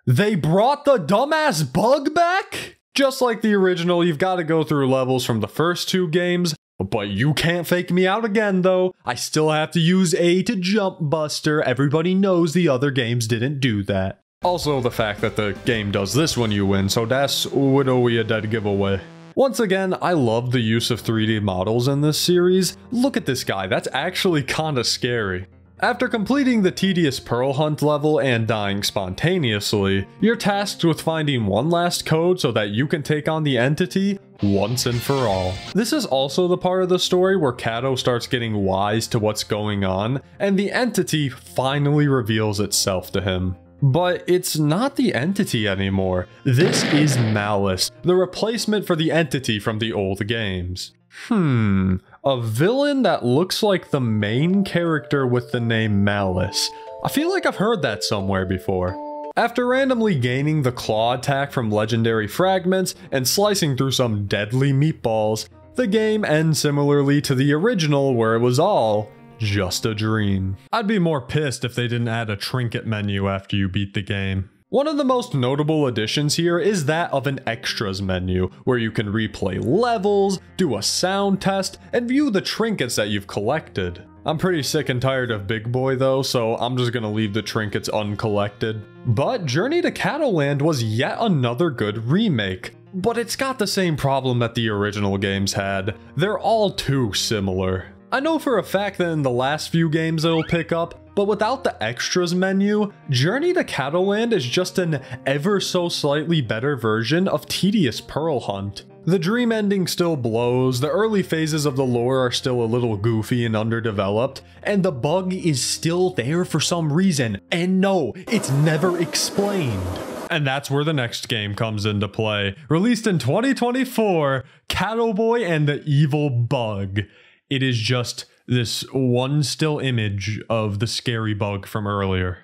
They brought the dumbass bug back? Just like the original, you've got to go through levels from the first 2 games, but you can't fake me out again though. I still have to use A to jump buster. Everybody knows the other games didn't do that. Also the fact that the game does this when you win, so that's a dead giveaway. Once again, I love the use of 3D models in this series. Look at this guy, that's actually kinda scary. After completing the tedious Pearl Hunt level and dying spontaneously, you're tasked with finding one last code so that you can take on the entity once and for all. This is also the part of the story where Catto starts getting wise to what's going on, and the entity finally reveals itself to him. But it's not the entity anymore. This is Malice, the replacement for the entity from the old games. A villain that looks like the main character with the name Malice. I feel like I've heard that somewhere before. After randomly gaining the claw attack from legendary fragments and slicing through some deadly meatballs, the game ends similarly to the original where it was all just a dream. I'd be more pissed if they didn't add a trinket menu after you beat the game. One of the most notable additions here is that of an extras menu, where you can replay levels, do a sound test, and view the trinkets that you've collected. I'm pretty sick and tired of Big Boy though, so I'm just gonna leave the trinkets uncollected. But Journey to Catto Land was yet another good remake. But it's got the same problem that the original games had. They're all too similar. I know for a fact that in the last few games it'll pick up, but without the extras menu, Journey to Catto Land is just an ever so slightly better version of tedious Pearl Hunt. The dream ending still blows, the early phases of the lore are still a little goofy and underdeveloped, and the bug is still there for some reason, and no, it's never explained. And that's where the next game comes into play. Released in 2024, Catto Boi and the Evil Bug. It is just this one still image of the scary bug from earlier.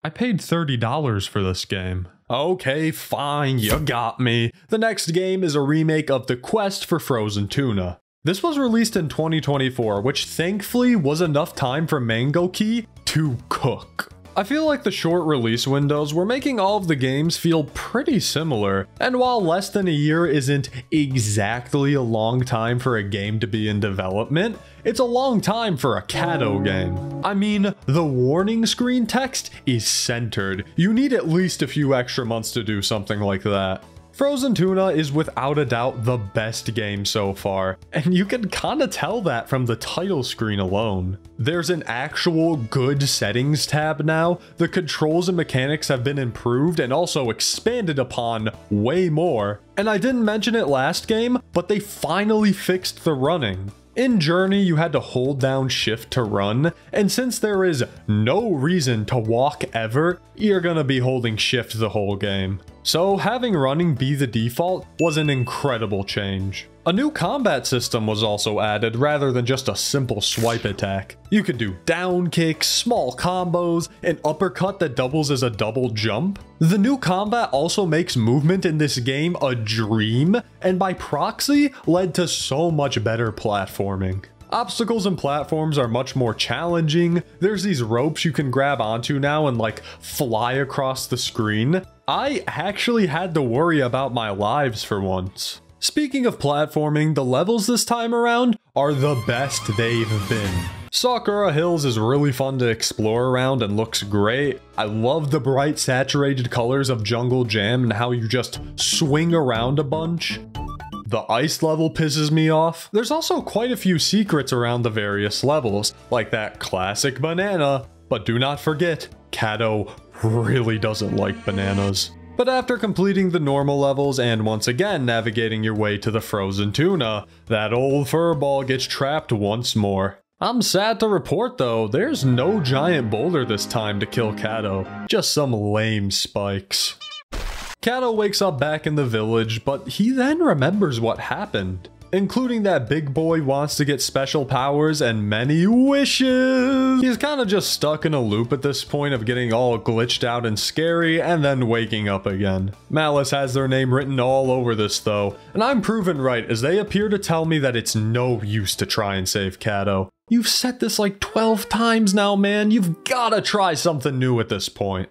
I paid $30 for this game. Okay, fine, you got me. The next game is a remake of The Quest for Frozen Tuna. This was released in 2024, which thankfully was enough time for Mango Key to cook. I feel like the short release windows were making all of the games feel pretty similar, and while less than a year isn't exactly a long time for a game to be in development, it's a long time for a Catto game. I mean, the warning screen text is centered. You need at least a few extra months to do something like that. Frozen Tuna is without a doubt the best game so far, and you can kinda tell that from the title screen alone. There's an actual good settings tab now, the controls and mechanics have been improved and also expanded upon way more, and I didn't mention it last game, but they finally fixed the running. In Journey, you had to hold down shift to run, and since there is no reason to walk ever, you're gonna be holding shift the whole game. So having running be the default was an incredible change. A new combat system was also added rather than just a simple swipe attack. You could do down kicks, small combos, an uppercut that doubles as a double jump. The new combat also makes movement in this game a dream, and by proxy led to so much better platforming. Obstacles and platforms are much more challenging. There's these ropes you can grab onto now and like fly across the screen. I actually had to worry about my lives for once. Speaking of platforming, the levels this time around are the best they've been. Sakura Hills is really fun to explore around and looks great. I love the bright saturated colors of Jungle Jam and how you just swing around a bunch. The ice level pisses me off. There's also quite a few secrets around the various levels, like that classic banana, but do not forget, Catto really doesn't like bananas. But after completing the normal levels and once again navigating your way to the frozen tuna, that old furball gets trapped once more. I'm sad to report though, there's no giant boulder this time to kill Catto, just some lame spikes. Catto wakes up back in the village, but he then remembers what happened. including that big boy wants to get special powers and many wishes. He's kind of just stuck in a loop at this point of getting all glitched out and scary and then waking up again. Malice has their name written all over this though, and I'm proven right as they appear to tell me that it's no use to try and save Catto. You've said this like 12 times now, man. You've gotta try something new at this point.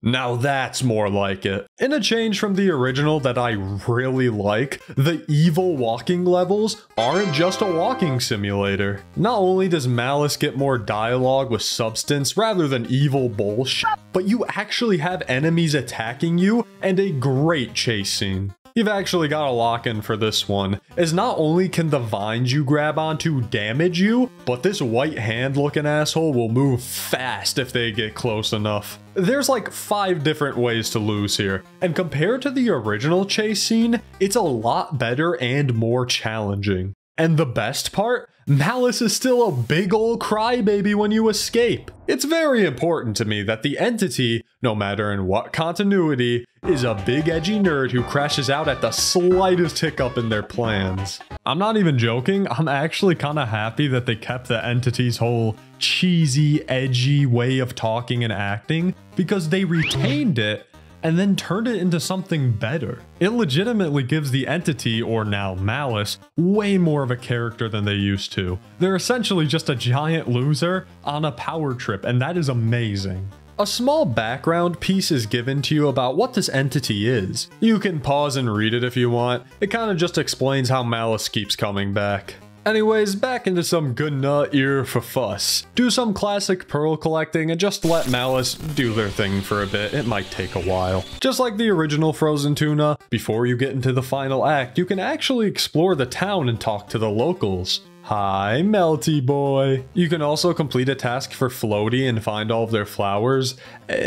Now that's more like it. In a change from the original that I really like, the evil walking levels aren't just a walking simulator. Not only does Malice get more dialogue with substance rather than evil bullshit, but you actually have enemies attacking you and a great chase scene. You've actually got a lock-in for this one, as not only can the vines you grab onto damage you, but this white hand looking asshole will move fast if they get close enough. There's like 5 different ways to lose here, and compared to the original chase scene, it's a lot better and more challenging. And the best part? Malice is still a big ol' crybaby when you escape. It's very important to me that the entity, no matter in what continuity, is a big edgy nerd who crashes out at the slightest hiccup in their plans. I'm not even joking, I'm actually kinda happy that they kept the entity's whole cheesy, edgy way of talking and acting, because they retained it and then turned it into something better. It legitimately gives the entity, or now Malice, way more of a character than they used to. They're essentially just a giant loser on a power trip, and that is amazing. A small background piece is given to you about what this entity is. You can pause and read it if you want. It kind of just explains how Malice keeps coming back. Anyways, back into some good nut ear for fuss. Do some classic pearl collecting and just let Malice do their thing for a bit. It might take a while. Just like the original Frozen Tuna, before you get into the final act, you can actually explore the town and talk to the locals. Hi, Melty Boy. You can also complete a task for Floaty and find all of their flowers.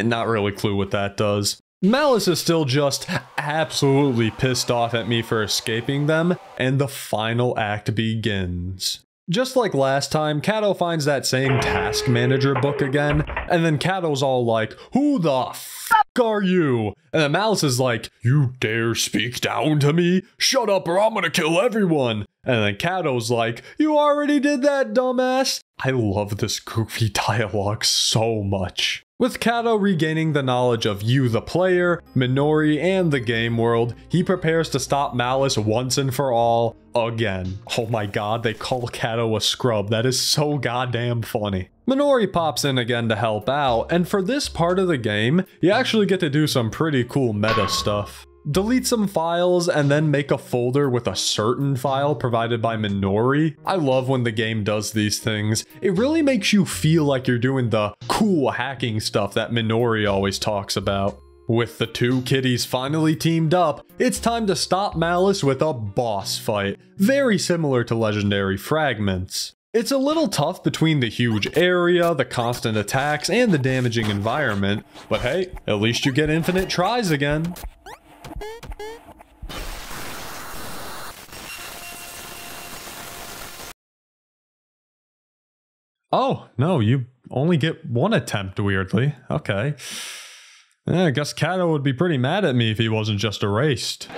Not really clue what that does. Malice is still just absolutely pissed off at me for escaping them, and the final act begins. Just like last time, Catto finds that same task manager book again, and then Catto's all like, "Who the f*** are you?" And then Malice is like, "You dare speak down to me? Shut up or I'm gonna kill everyone." And then Catto's like, "You already did that, dumbass." I love this goofy dialogue so much. With Catto regaining the knowledge of you the player, Minori, and the game world, he prepares to stop Malice once and for all, again. Oh my god, they call Catto a scrub. That is so goddamn funny. Minori pops in again to help out, and for this part of the game, you actually get to do some pretty cool meta stuff. Delete some files and then make a folder with a certain file provided by Minori. I love when the game does these things. It really makes you feel like you're doing the cool hacking stuff that Minori always talks about. With the two kitties finally teamed up, it's time to stop Malice with a boss fight, very similar to Legendary Fragments. It's a little tough between the huge area, the constant attacks, and the damaging environment, but hey, at least you get infinite tries again. Oh, no, you only get one attempt, weirdly. Okay. I guess Catto would be pretty mad at me if he wasn't just erased.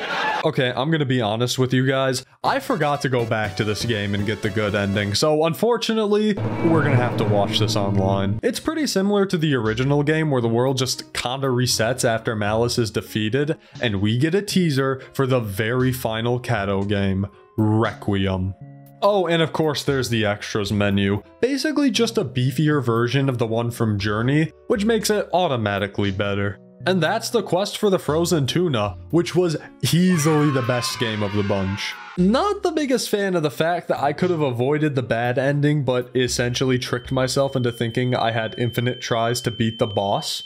Okay, I'm gonna be honest with you guys. I forgot to go back to this game and get the good ending, so unfortunately, we're gonna have to watch this online. It's pretty similar to the original game where the world just kinda resets after Malice is defeated, and we get a teaser for the very final Catto game, Requiem. Oh, and of course there's the extras menu. Basically just a beefier version of the one from Journey, which makes it automatically better. And that's the quest for the Frozen Tuna, which was easily the best game of the bunch. Not the biggest fan of the fact that I could have avoided the bad ending, but essentially tricked myself into thinking I had infinite tries to beat the boss.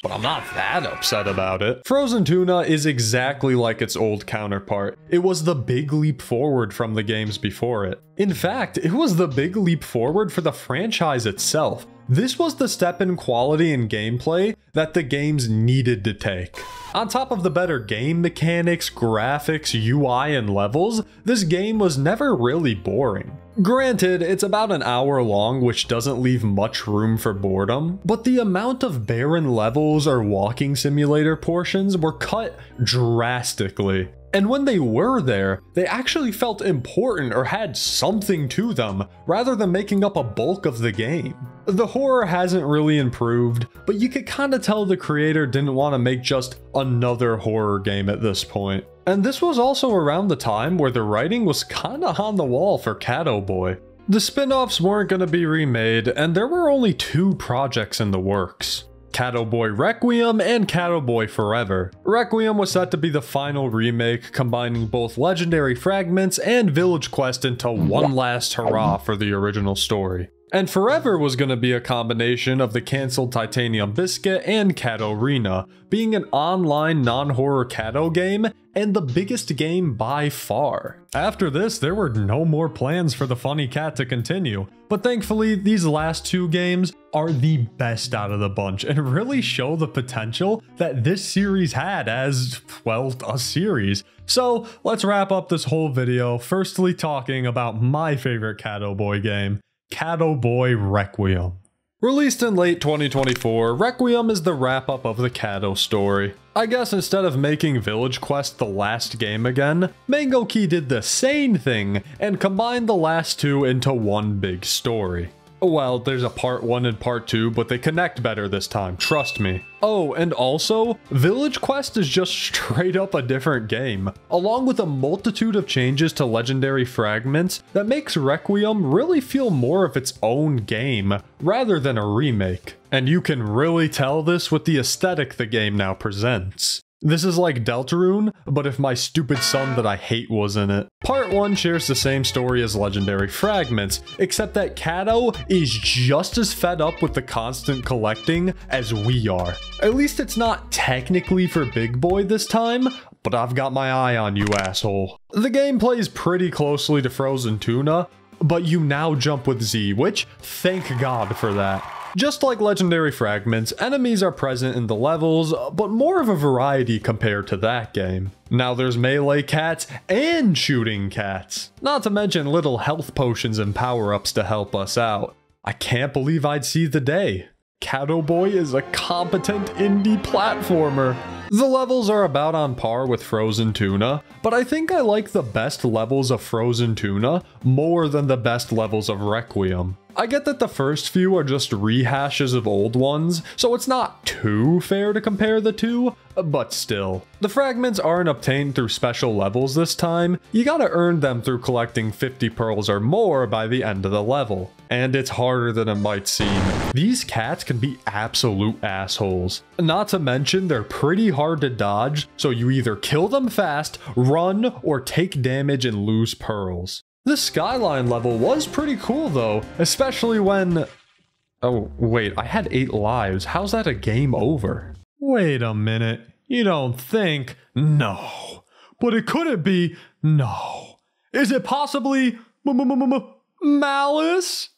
But I'm not that upset about it. Frozen Tuna is exactly like its old counterpart. It was the big leap forward from the games before it. In fact, it was the big leap forward for the franchise itself. This was the step in quality and gameplay that the games needed to take. On top of the better game mechanics, graphics, UI, and levels, this game was never really boring. Granted, it's about an hour long, which doesn't leave much room for boredom, but the amount of barren levels or walking simulator portions were cut drastically. And when they were there, they actually felt important or had something to them, rather than making up a bulk of the game. The horror hasn't really improved, but you could kinda tell the creator didn't want to make just another horror game at this point. And this was also around the time where the writing was kinda on the wall for Catto Boi. The spin-offs weren't gonna be remade, and there were only 2 projects in the works. Catto Boi Requiem and Catto Boi Forever. Requiem was set to be the final remake, combining both legendary fragments and village quest into one last hurrah for the original story. And Forever was going to be a combination of the cancelled Titanium Biscuit and Catto Arena, being an online non-horror Catto game and the biggest game by far. After this, there were no more plans for the funny cat to continue, but thankfully these last 2 games are the best out of the bunch and really show the potential that this series had as, well, a series. So let's wrap up this whole video firstly talking about my favorite Catto Boi game, Catto Boi Requiem. Released in late 2024, Requiem is the wrap-up of the Catto story. I guess instead of making Village Quest the last game again, Mango Key did the same thing and combined the last 2 into one big story. Well, there's a part 1 and part 2, but they connect better this time, trust me. Oh, and also, Village Quest is just straight up a different game, along with a multitude of changes to legendary fragments that makes Requiem really feel more of its own game, rather than a remake. And you can really tell this with the aesthetic the game now presents. This is like Deltarune, but if my stupid son that I hate was in it. Part 1 shares the same story as Legendary Fragments, except that Catto is just as fed up with the constant collecting as we are. At least it's not technically for Big Boy this time, but I've got my eye on you, asshole. The game plays pretty closely to Frozen Tuna, but you now jump with Z, which, thank God for that. Just like Legendary Fragments, enemies are present in the levels, but more of a variety compared to that game. Now there's melee cats and shooting cats, not to mention little health potions and power-ups to help us out. I can't believe I'd see the day. Catto Boi is a competent indie platformer. The levels are about on par with Frozen Tuna, but I think I like the best levels of Frozen Tuna more than the best levels of Requiem. I get that the first few are just rehashes of old ones, so it's not too fair to compare the two, but still. The fragments aren't obtained through special levels this time, you gotta earn them through collecting 50 pearls or more by the end of the level. And it's harder than it might seem. These cats can be absolute assholes. Not to mention they're pretty hard to dodge, so you either kill them fast, run, or take damage and lose pearls. This skyline level was pretty cool though, especially when... Oh, wait, I had 8 lives. How's that a game over? Wait a minute. You don't think? No. But it couldn't be? No. Is it possibly... Malice?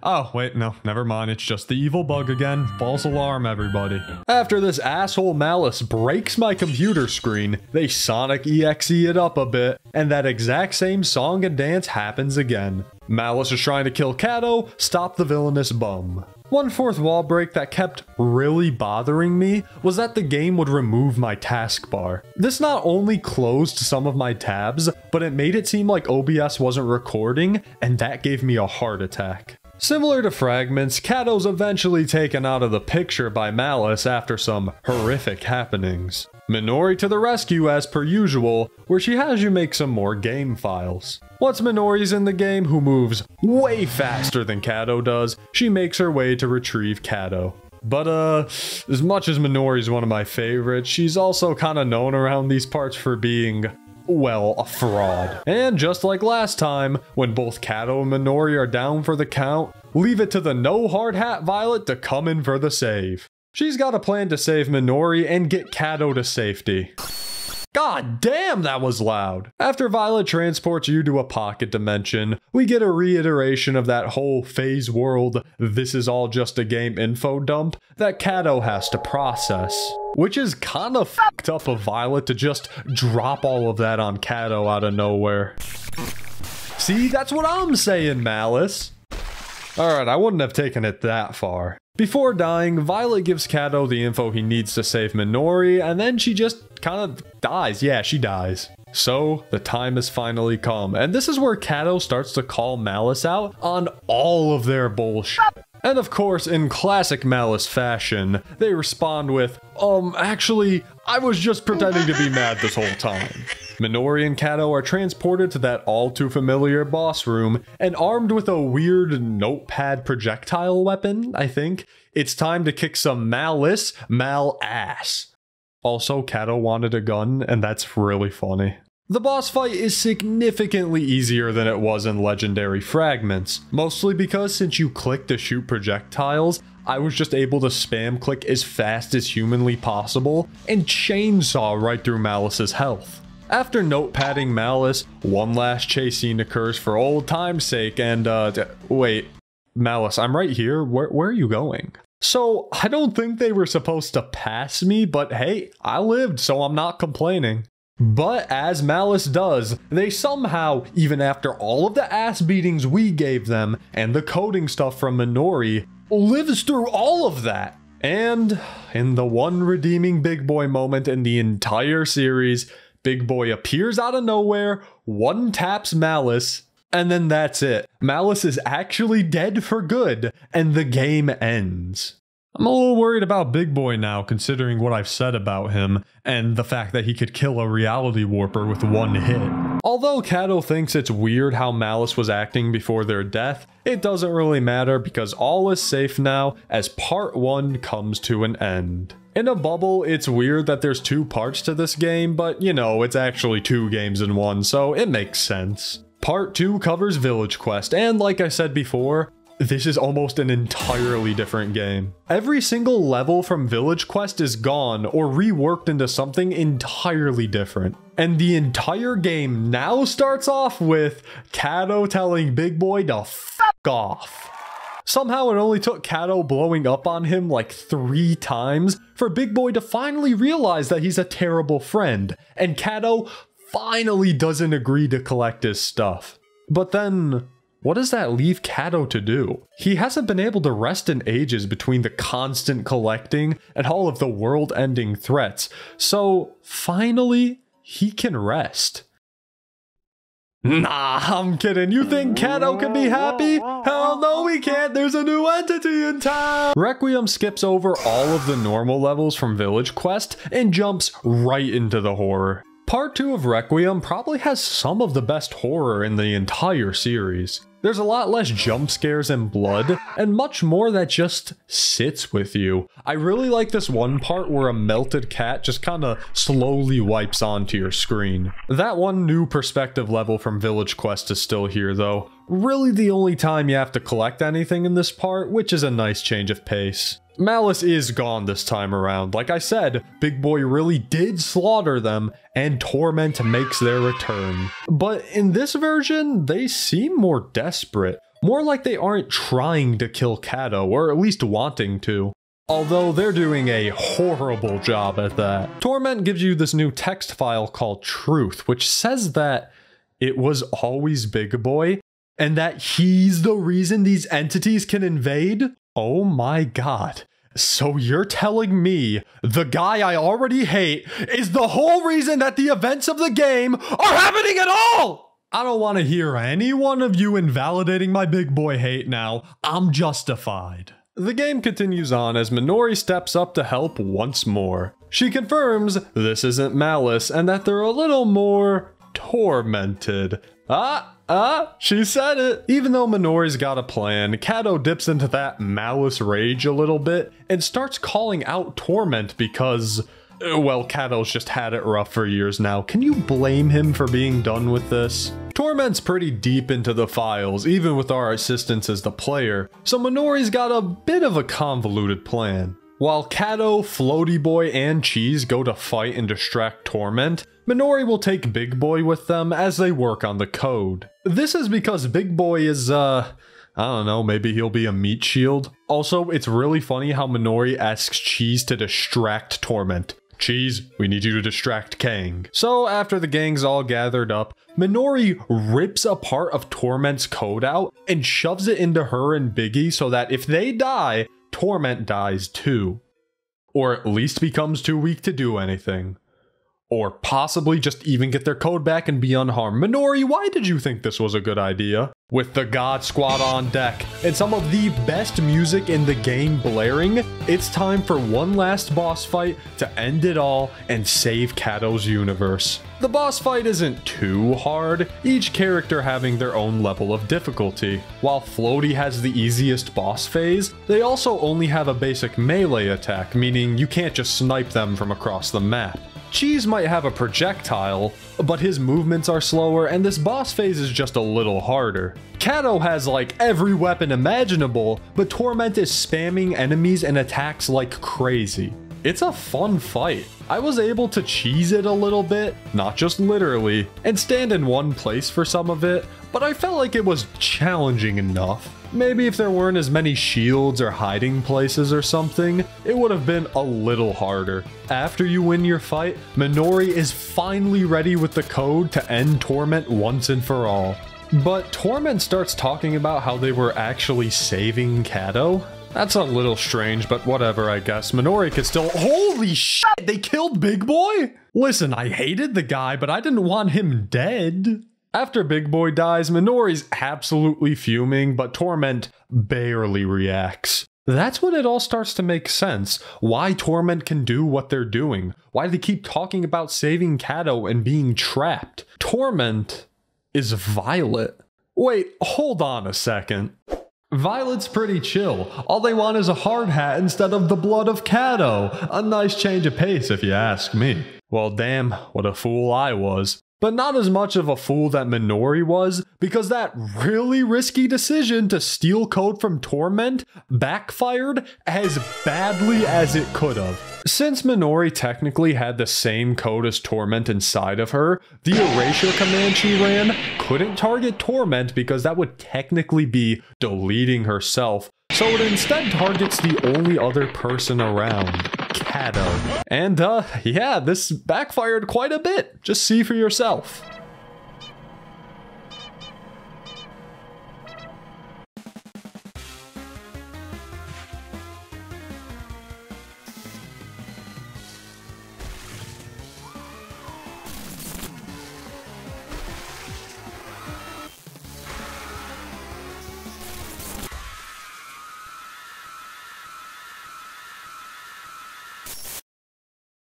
Oh, wait, no, never mind. It's just the evil bug again. False alarm, everybody. After this asshole Malice breaks my computer screen, they Sonic EXE it up a bit, and that exact same song and dance happens again. Malice is trying to kill Catto, stop the villainous bum. One fourth wall break that kept really bothering me was that the game would remove my taskbar. This not only closed some of my tabs, but it made it seem like OBS wasn't recording, and that gave me a heart attack. Similar to Fragments, Catto's eventually taken out of the picture by Malice after some horrific happenings. Minori to the rescue as per usual, where she has you make some more game files. Once Minori's in the game, who moves way faster than Catto does, she makes her way to retrieve Catto. But as much as Minori's one of my favorites, she's also kinda known around these parts for being... well, a fraud. And just like last time, when both Catto and Minori are down for the count, leave it to the no hard hat Violet to come in for the save. She's got a plan to save Minori and get Catto to safety. God damn, that was loud. After Violet transports you to a pocket dimension, we get a reiteration of that whole phase world, this is all just a game info dump that Catto has to process. Which is kinda fucked up of Violet to just drop all of that on Catto out of nowhere. See, that's what I'm saying, Malice. Alright, I wouldn't have taken it that far. Before dying, Violet gives Catto the info he needs to save Minori, and then she just kind of dies. Yeah, she dies. So, the time has finally come, and this is where Catto starts to call Malice out on all of their bullshit. And of course, in classic Malice fashion, they respond with, actually, I was just pretending to be mad this whole time. Minori and Catto are transported to that all-too-familiar boss room, and armed with a weird notepad projectile weapon, I think, it's time to kick some Malice ass. Also, Catto wanted a gun, and that's really funny. The boss fight is significantly easier than it was in Legendary Fragments, mostly because since you click to shoot projectiles, I was just able to spam click as fast as humanly possible and chainsaw right through Malice's health. After notepadding Malice, one last chase scene occurs for old time's sake and wait, Malice, I'm right here, where are you going? So, I don't think they were supposed to pass me, but hey, I lived, so I'm not complaining. But as Malice does, they somehow, even after all of the ass beatings we gave them and the coding stuff from Minori, lives through all of that. And in the one redeeming Big Boy moment in the entire series, Big Boy appears out of nowhere, one taps Malice, and then that's it. Malice is actually dead for good, and the game ends. I'm a little worried about Big Boy now, considering what I've said about him, and the fact that he could kill a reality warper with one hit. Although Catto thinks it's weird how Malice was acting before their death, it doesn't really matter because all is safe now as part 1 comes to an end. In a bubble, it's weird that there's 2 parts to this game, but you know, it's actually 2 games in one, so it makes sense. Part 2 covers Village Quest, and like I said before, this is almost an entirely different game. Every single level from Village Quest is gone or reworked into something entirely different. And the entire game now starts off with Catto telling Big Boy to f*** off. Somehow it only took Catto blowing up on him like 3 times for Big Boy to finally realize that he's a terrible friend, and Catto finally doesn't agree to collect his stuff. But then, what does that leave Catto to do? He hasn't been able to rest in ages between the constant collecting and all of the world-ending threats, so finally, he can rest. Nah, I'm kidding. You think Catto can be happy? Hell no, he can't. There's a new entity in town. Requiem skips over all of the normal levels from Village Quest and jumps right into the horror. Part 2 of Requiem probably has some of the best horror in the entire series. There's a lot less jump scares and blood, and much more that just sits with you. I really like this one part where a melted cat just kinda slowly wipes onto your screen. That one new perspective level from Village Quest is still here though. Really the only time you have to collect anything in this part, which is a nice change of pace. Malice is gone this time around. Like I said, Big Boy really did slaughter them, and Torment makes their return. But in this version, they seem more desperate. More like they aren't trying to kill Catto, or at least wanting to. Although they're doing a horrible job at that. Torment gives you this new text file called Truth, which says that it was always Big Boy, and that he's the reason these entities can invade? Oh my god. So you're telling me the guy I already hate is the whole reason that the events of the game are happening at all? I don't want to hear any one of you invalidating my Big Boy hate now. I'm justified. The game continues on as Minori steps up to help once more. She confirms this isn't Malice and that they're a little more tormented. She said it. Even though Minori's got a plan, Catto dips into that Malice rage a little bit and starts calling out Torment because, well, Catto's just had it rough for years now. Can you blame him for being done with this? Torment's pretty deep into the files, even with our assistance as the player, so Minori's got a bit of a convoluted plan. While Catto, Floaty Boy, and Cheese go to fight and distract Torment, Minori will take Big Boy with them as they work on the code. This is because Big Boy is, I don't know, maybe he'll be a meat shield. Also, it's really funny how Minori asks Cheese to distract Torment. Cheese, we need you to distract Kang. So after the gang's all gathered up, Minori rips a part of Torment's code out and shoves it into her and Biggie so that if they die, Torment dies too. Or at least becomes too weak to do anything. Or possibly just even get their code back and be unharmed. Minori, why did you think this was a good idea? With the God Squad on deck and some of the best music in the game blaring, it's time for one last boss fight to end it all and save Catto's universe. The boss fight isn't too hard, each character having their own level of difficulty. While Floaty has the easiest boss phase, they also only have a basic melee attack, meaning you can't just snipe them from across the map. Cheese might have a projectile, but his movements are slower and this boss phase is just a little harder. Catto has like every weapon imaginable, but Torment is spamming enemies and attacks like crazy. It's a fun fight. I was able to cheese it a little bit, not just literally, and stand in one place for some of it, but I felt like it was challenging enough. Maybe if there weren't as many shields or hiding places or something, it would have been a little harder. After you win your fight, Minori is finally ready with the code to end Torment once and for all. But Torment starts talking about how they were actually saving Catto. That's a little strange, but whatever, I guess. Minori could still— Holy shit, they killed Big Boy? Listen, I hated the guy, but I didn't want him dead. After Big Boy dies, Minori's absolutely fuming, but Torment barely reacts. That's when it all starts to make sense. Why Torment can do what they're doing. Why they keep talking about saving Catto and being trapped. Torment is Violet. Wait, hold on a second. Violet's pretty chill. All they want is a hard hat instead of the blood of Catto. A nice change of pace if you ask me. Well, damn, what a fool I was. But not as much of a fool that Minori was, because that really risky decision to steal code from Torment backfired as badly as it could have. Since Minori technically had the same code as Torment inside of her, the erasure command she ran couldn't target Torment because that would technically be deleting herself, so it instead targets the only other person around, Catto. And yeah, this backfired quite a bit. Just see for yourself.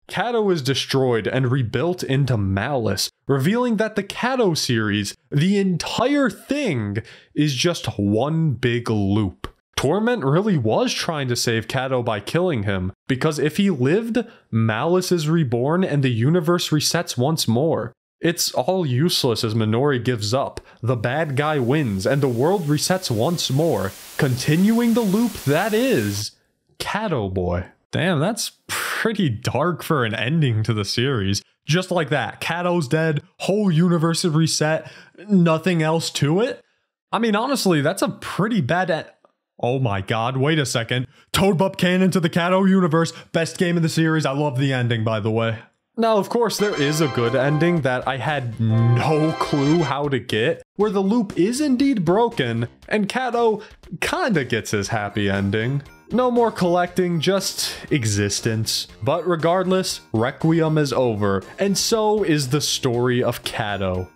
Catto is destroyed and rebuilt into Malice, revealing that the Catto series, the entire thing, is just one big loop. Torment really was trying to save Catto by killing him, because if he lived, Malice is reborn and the universe resets once more. It's all useless as Minori gives up, the bad guy wins, and the world resets once more, continuing the loop that is Catto Boi. Damn, that's pretty dark for an ending to the series. Just like that, Catto's dead, whole universe is reset, nothing else to it? I mean, honestly, that's a pretty bad Oh my god, wait a second. Toadbup canon to the Catto universe, best game in the series. I love the ending, by the way. Now, of course, there is a good ending that I had no clue how to get, where the loop is indeed broken, and Catto kinda gets his happy ending. No more collecting, just existence. But regardless, Requiem is over, and so is the story of Catto.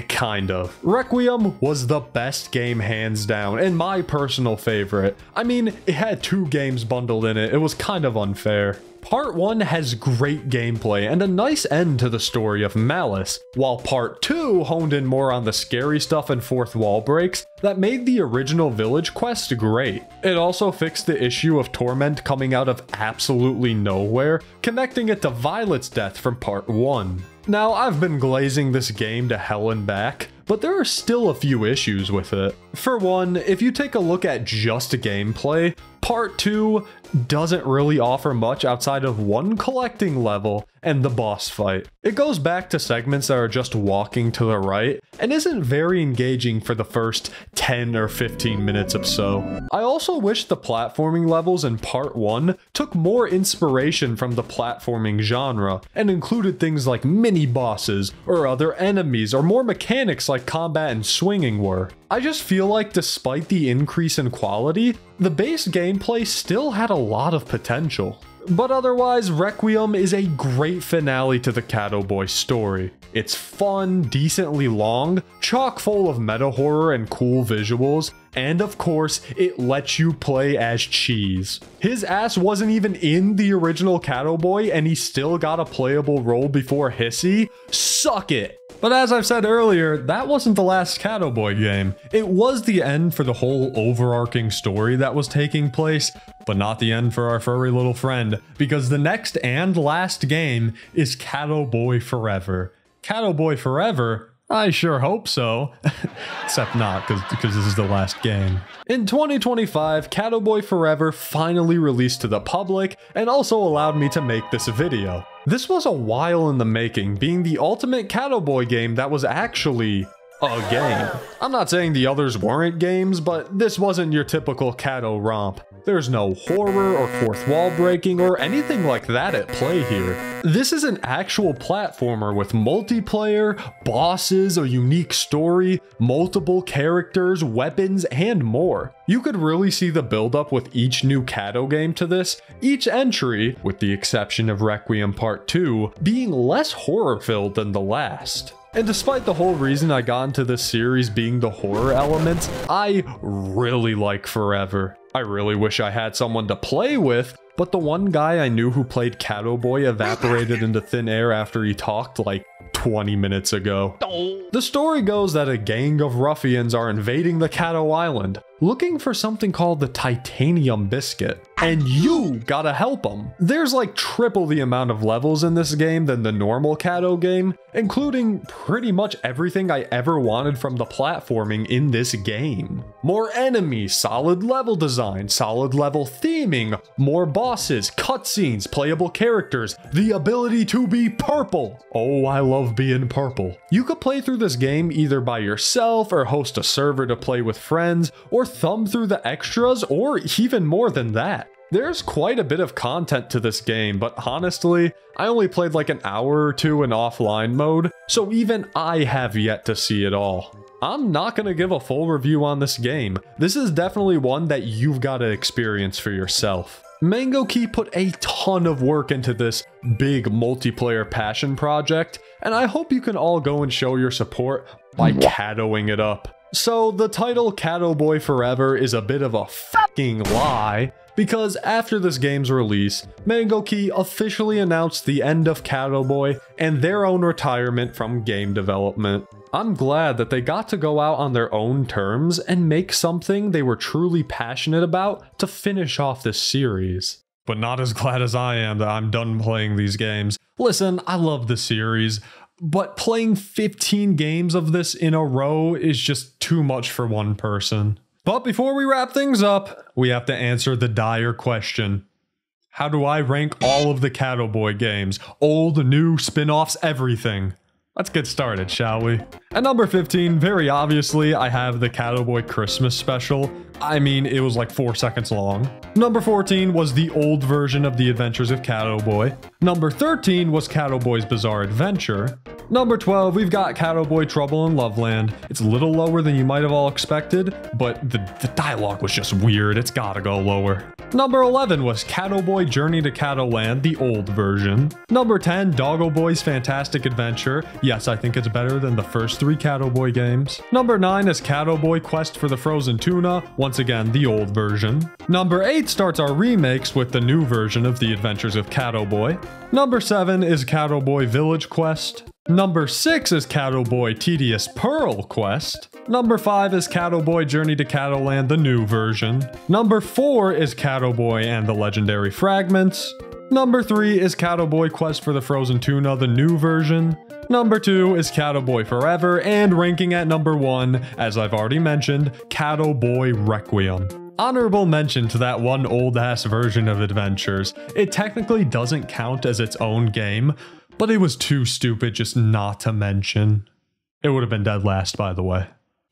Kind of. Requiem was the best game hands down, and my personal favorite. I mean, it had 2 games bundled in it, it was kind of unfair. Part 1 has great gameplay and a nice end to the story of Malice, while Part 2 honed in more on the scary stuff and fourth wall breaks that made the original village quest great. It also fixed the issue of Torment coming out of absolutely nowhere, connecting it to Violet's death from Part 1. Now, I've been glazing this game to hell and back, but there are still a few issues with it. For one, if you take a look at just gameplay, Part 2 doesn't really offer much outside of one collecting level and the boss fight. It goes back to segments that are just walking to the right and isn't very engaging for the first 10 or 15 minutes or so. I also wish the platforming levels in Part 1 took more inspiration from the platforming genre and included things like mini bosses or other enemies or more mechanics like combat and swinging were. I just feel like despite the increase in quality, the base gameplay still had a lot of potential. But otherwise, Requiem is a great finale to the Catto Boi story. It's fun, decently long, chock full of meta horror and cool visuals, and of course, it lets you play as Cheese. His ass wasn't even in the original Catto Boi and he still got a playable role before Hissy? Suck it! But as I've said earlier, that wasn't the last Catto Boi game. It was the end for the whole overarching story that was taking place, but not the end for our furry little friend, because the next and last game is Catto Boi Forever. Catto Boi Forever? I sure hope so. Except not, because this is the last game. In 2025, Catto Boi Forever finally released to the public and also allowed me to make this video. This was a while in the making, being the ultimate Catto Boi game that was actually a game. I'm not saying the others weren't games, but this wasn't your typical Catto romp. There's no horror or fourth wall breaking or anything like that at play here. This is an actual platformer with multiplayer, bosses, a unique story, multiple characters, weapons, and more. You could really see the buildup with each new Catto game to this, each entry, with the exception of Requiem Part 2, being less horror-filled than the last. And despite the whole reason I got into this series being the horror element, I really like Forever. I really wish I had someone to play with, but the one guy I knew who played Catto Boi evaporated into thin air after he talked like 20 minutes ago. The story goes that a gang of ruffians are invading the Catto Island, looking for something called the Titanium Biscuit, and you gotta help them. There's like triple the amount of levels in this game than the normal Catto game, including pretty much everything I ever wanted from the platforming in this game. More enemies, solid level design, solid level theming, more bosses, cutscenes, playable characters, the ability to be purple. Oh, I love being purple. You could play through this game either by yourself or host a server to play with friends, or thumb through the extras, or even more than that. There's quite a bit of content to this game, but honestly, I only played like an hour or two in offline mode, so even I have yet to see it all. I'm not gonna give a full review on this game. This is definitely one that you've got to experience for yourself. Mango Key put a ton of work into this big multiplayer passion project, and I hope you can all go and show your support by cattoing it up. So the title Catto Boi Forever is a bit of a fucking lie, because after this game's release, Mango Key officially announced the end of Catto Boi and their own retirement from game development. I'm glad that they got to go out on their own terms and make something they were truly passionate about to finish off this series. But not as glad as I am that I'm done playing these games. Listen, I love the series, but playing 15 games of this in a row is just too much for one person. But before we wrap things up, we have to answer the dire question. How do I rank all of the Catto Boi games? Old, new, spin-offs, everything. Let's get started, shall we? At number 15, very obviously, I have the Catto Boi Christmas special. I mean, it was like 4 seconds long. Number 14 was the old version of The Adventures of Catto Boi. Number 13 was Catto Boi's Bizarre Adventure. Number 12, we've got Catto Boi Trouble in Loveland. It's a little lower than you might have all expected, but the dialogue was just weird. It's gotta go lower. Number 11 was Catto Boi Journey to Catto Land, the old version. Number 10, Doggo Boy's Fantastic Adventure. Yes, I think it's better than the first 3 Catto Boi games. Number 9 is Catto Boi Quest for the Frozen Tuna, once again the old version. Number 8 starts our remakes with the new version of The Adventures of Catto Boi. Number 7 is Catto Boi Village Quest. Number 6 is Catto Boi Tedious Pearl Quest. Number 5 is Catto Boi Journey to Catto Land, the new version. Number 4 is Catto Boi and the Legendary Fragments. Number 3 is Catto Boi Quest for the Frozen Tuna, the new version. Number 2 is Catto Boi Forever, and ranking at number 1, as I've already mentioned, Catto Boi Requiem. Honorable mention to that one old-ass version of Adventures. It technically doesn't count as its own game, but it was too stupid just not to mention. It would have been dead last, by the way.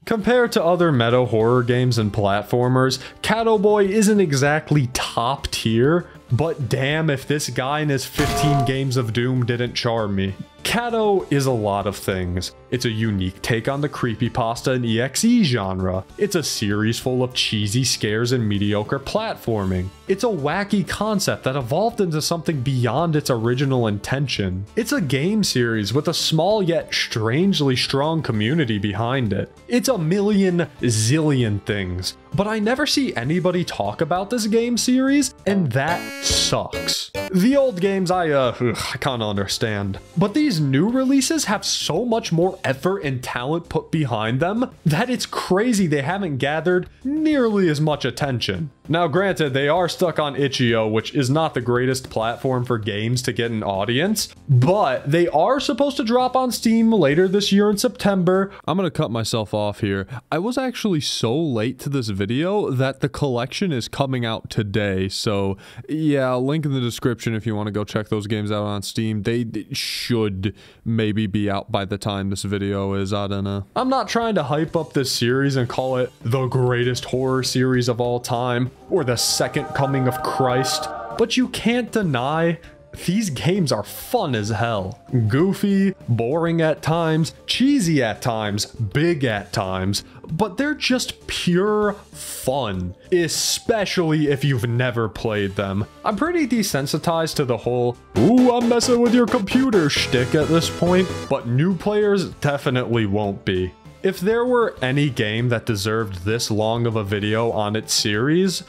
Compared to other meta horror games and platformers, Catto Boi isn't exactly top tier, but damn if this guy and his 15 games of Doom didn't charm me. Catto is a lot of things. It's a unique take on the creepypasta and EXE genre. It's a series full of cheesy scares and mediocre platforming. It's a wacky concept that evolved into something beyond its original intention. It's a game series with a small yet strangely strong community behind it. It's a million zillion things, but I never see anybody talk about this game series, and that sucks. The old games I kind of understand, but these new releases have so much more effort and talent put behind them that it's crazy they haven't gathered nearly as much attention. Now granted, they are stuck on itch.io, which is not the greatest platform for games to get an audience, but they are supposed to drop on Steam later this year in September. I'm gonna cut myself off here. I was actually so late to this video that the collection is coming out today, so yeah, link in the description if you want to go check those games out on Steam. They should maybe be out by the time this video is, I don't know. I'm not trying to hype up this series and call it the greatest horror series of all time, or the second coming of Christ, but you can't deny these games are fun as hell. Goofy, boring at times, cheesy at times, big at times, but they're just pure fun, especially if you've never played them. I'm pretty desensitized to the whole, ooh, I'm messing with your computer shtick at this point, but new players definitely won't be. If there were any game that deserved this long of a video on its series,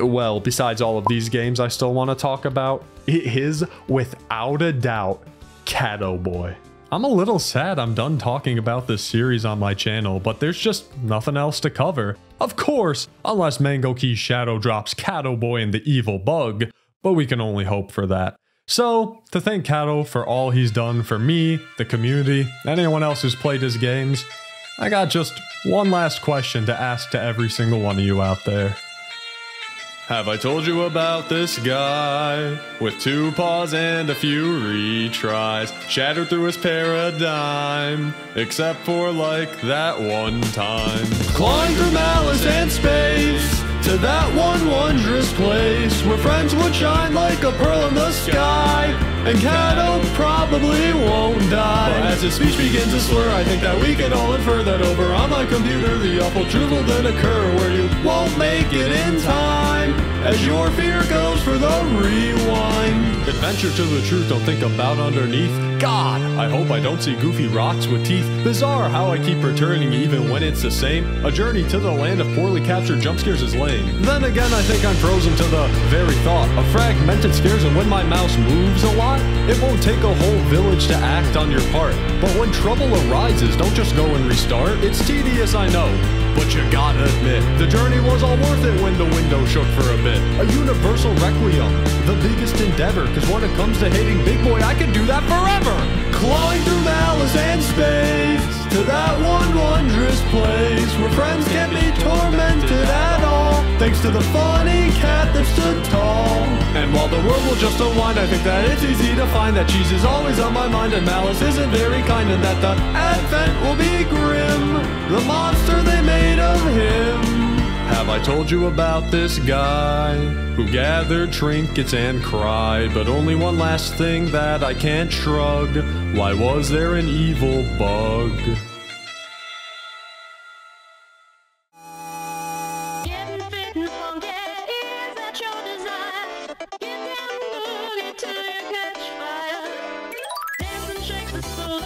well, besides all of these games I still want to talk about, it is without a doubt Catto Boi. I'm a little sad I'm done talking about this series on my channel, but there's just nothing else to cover. Of course, unless Mango Key Shadow drops Catto Boi and the Evil Bug, but we can only hope for that. So, to thank Catto for all he's done for me, the community, and anyone else who's played his games, I got just one last question to ask to every single one of you out there. Have I told you about this guy with 2 paws and a few retries, shattered through his paradigm, except for like that one time? Clawing through malice and space to that one wondrous place where friends would shine like a pearl in the sky, and Catto probably won't die. But as his speech begins to slur, I think that we can all infer that over on my computer the awful truth will then occur, where you won't make it in time as your fear goes for the rewind. Adventure to the truth, don't think about underneath. God, I hope I don't see goofy rocks with teeth. Bizarre how I keep returning even when it's the same. A journey to the land of poorly captured jump scares is lame. Then again, I think I'm frozen to the very thought of fragmented scares, and when my mouse moves a lot, it won't take a whole village to act on your part. But when trouble arises, don't just go and restart. It's tedious, I know, but you gotta admit, the journey was all worth it when the window shook for a bit. A universal requiem, the biggest endeavor, cause when it comes to hating Big Boy, I can do that forever. Clawing through malice and space to that one wondrous place where friends can't be tormented at all, thanks to the funny cat that stood tall. And while the world will just unwind, I think that it's easy to find that cheese is always on my mind and malice isn't very kind, and that the advent will be grim, the monster they made of him. Have I told you about this guy who gathered trinkets and cried, but only one last thing that I can't shrug? Why was there an evil bug? Getting fit and funky, is that your desire? Get down and boogie till you catch fire. Dance and shake the soul.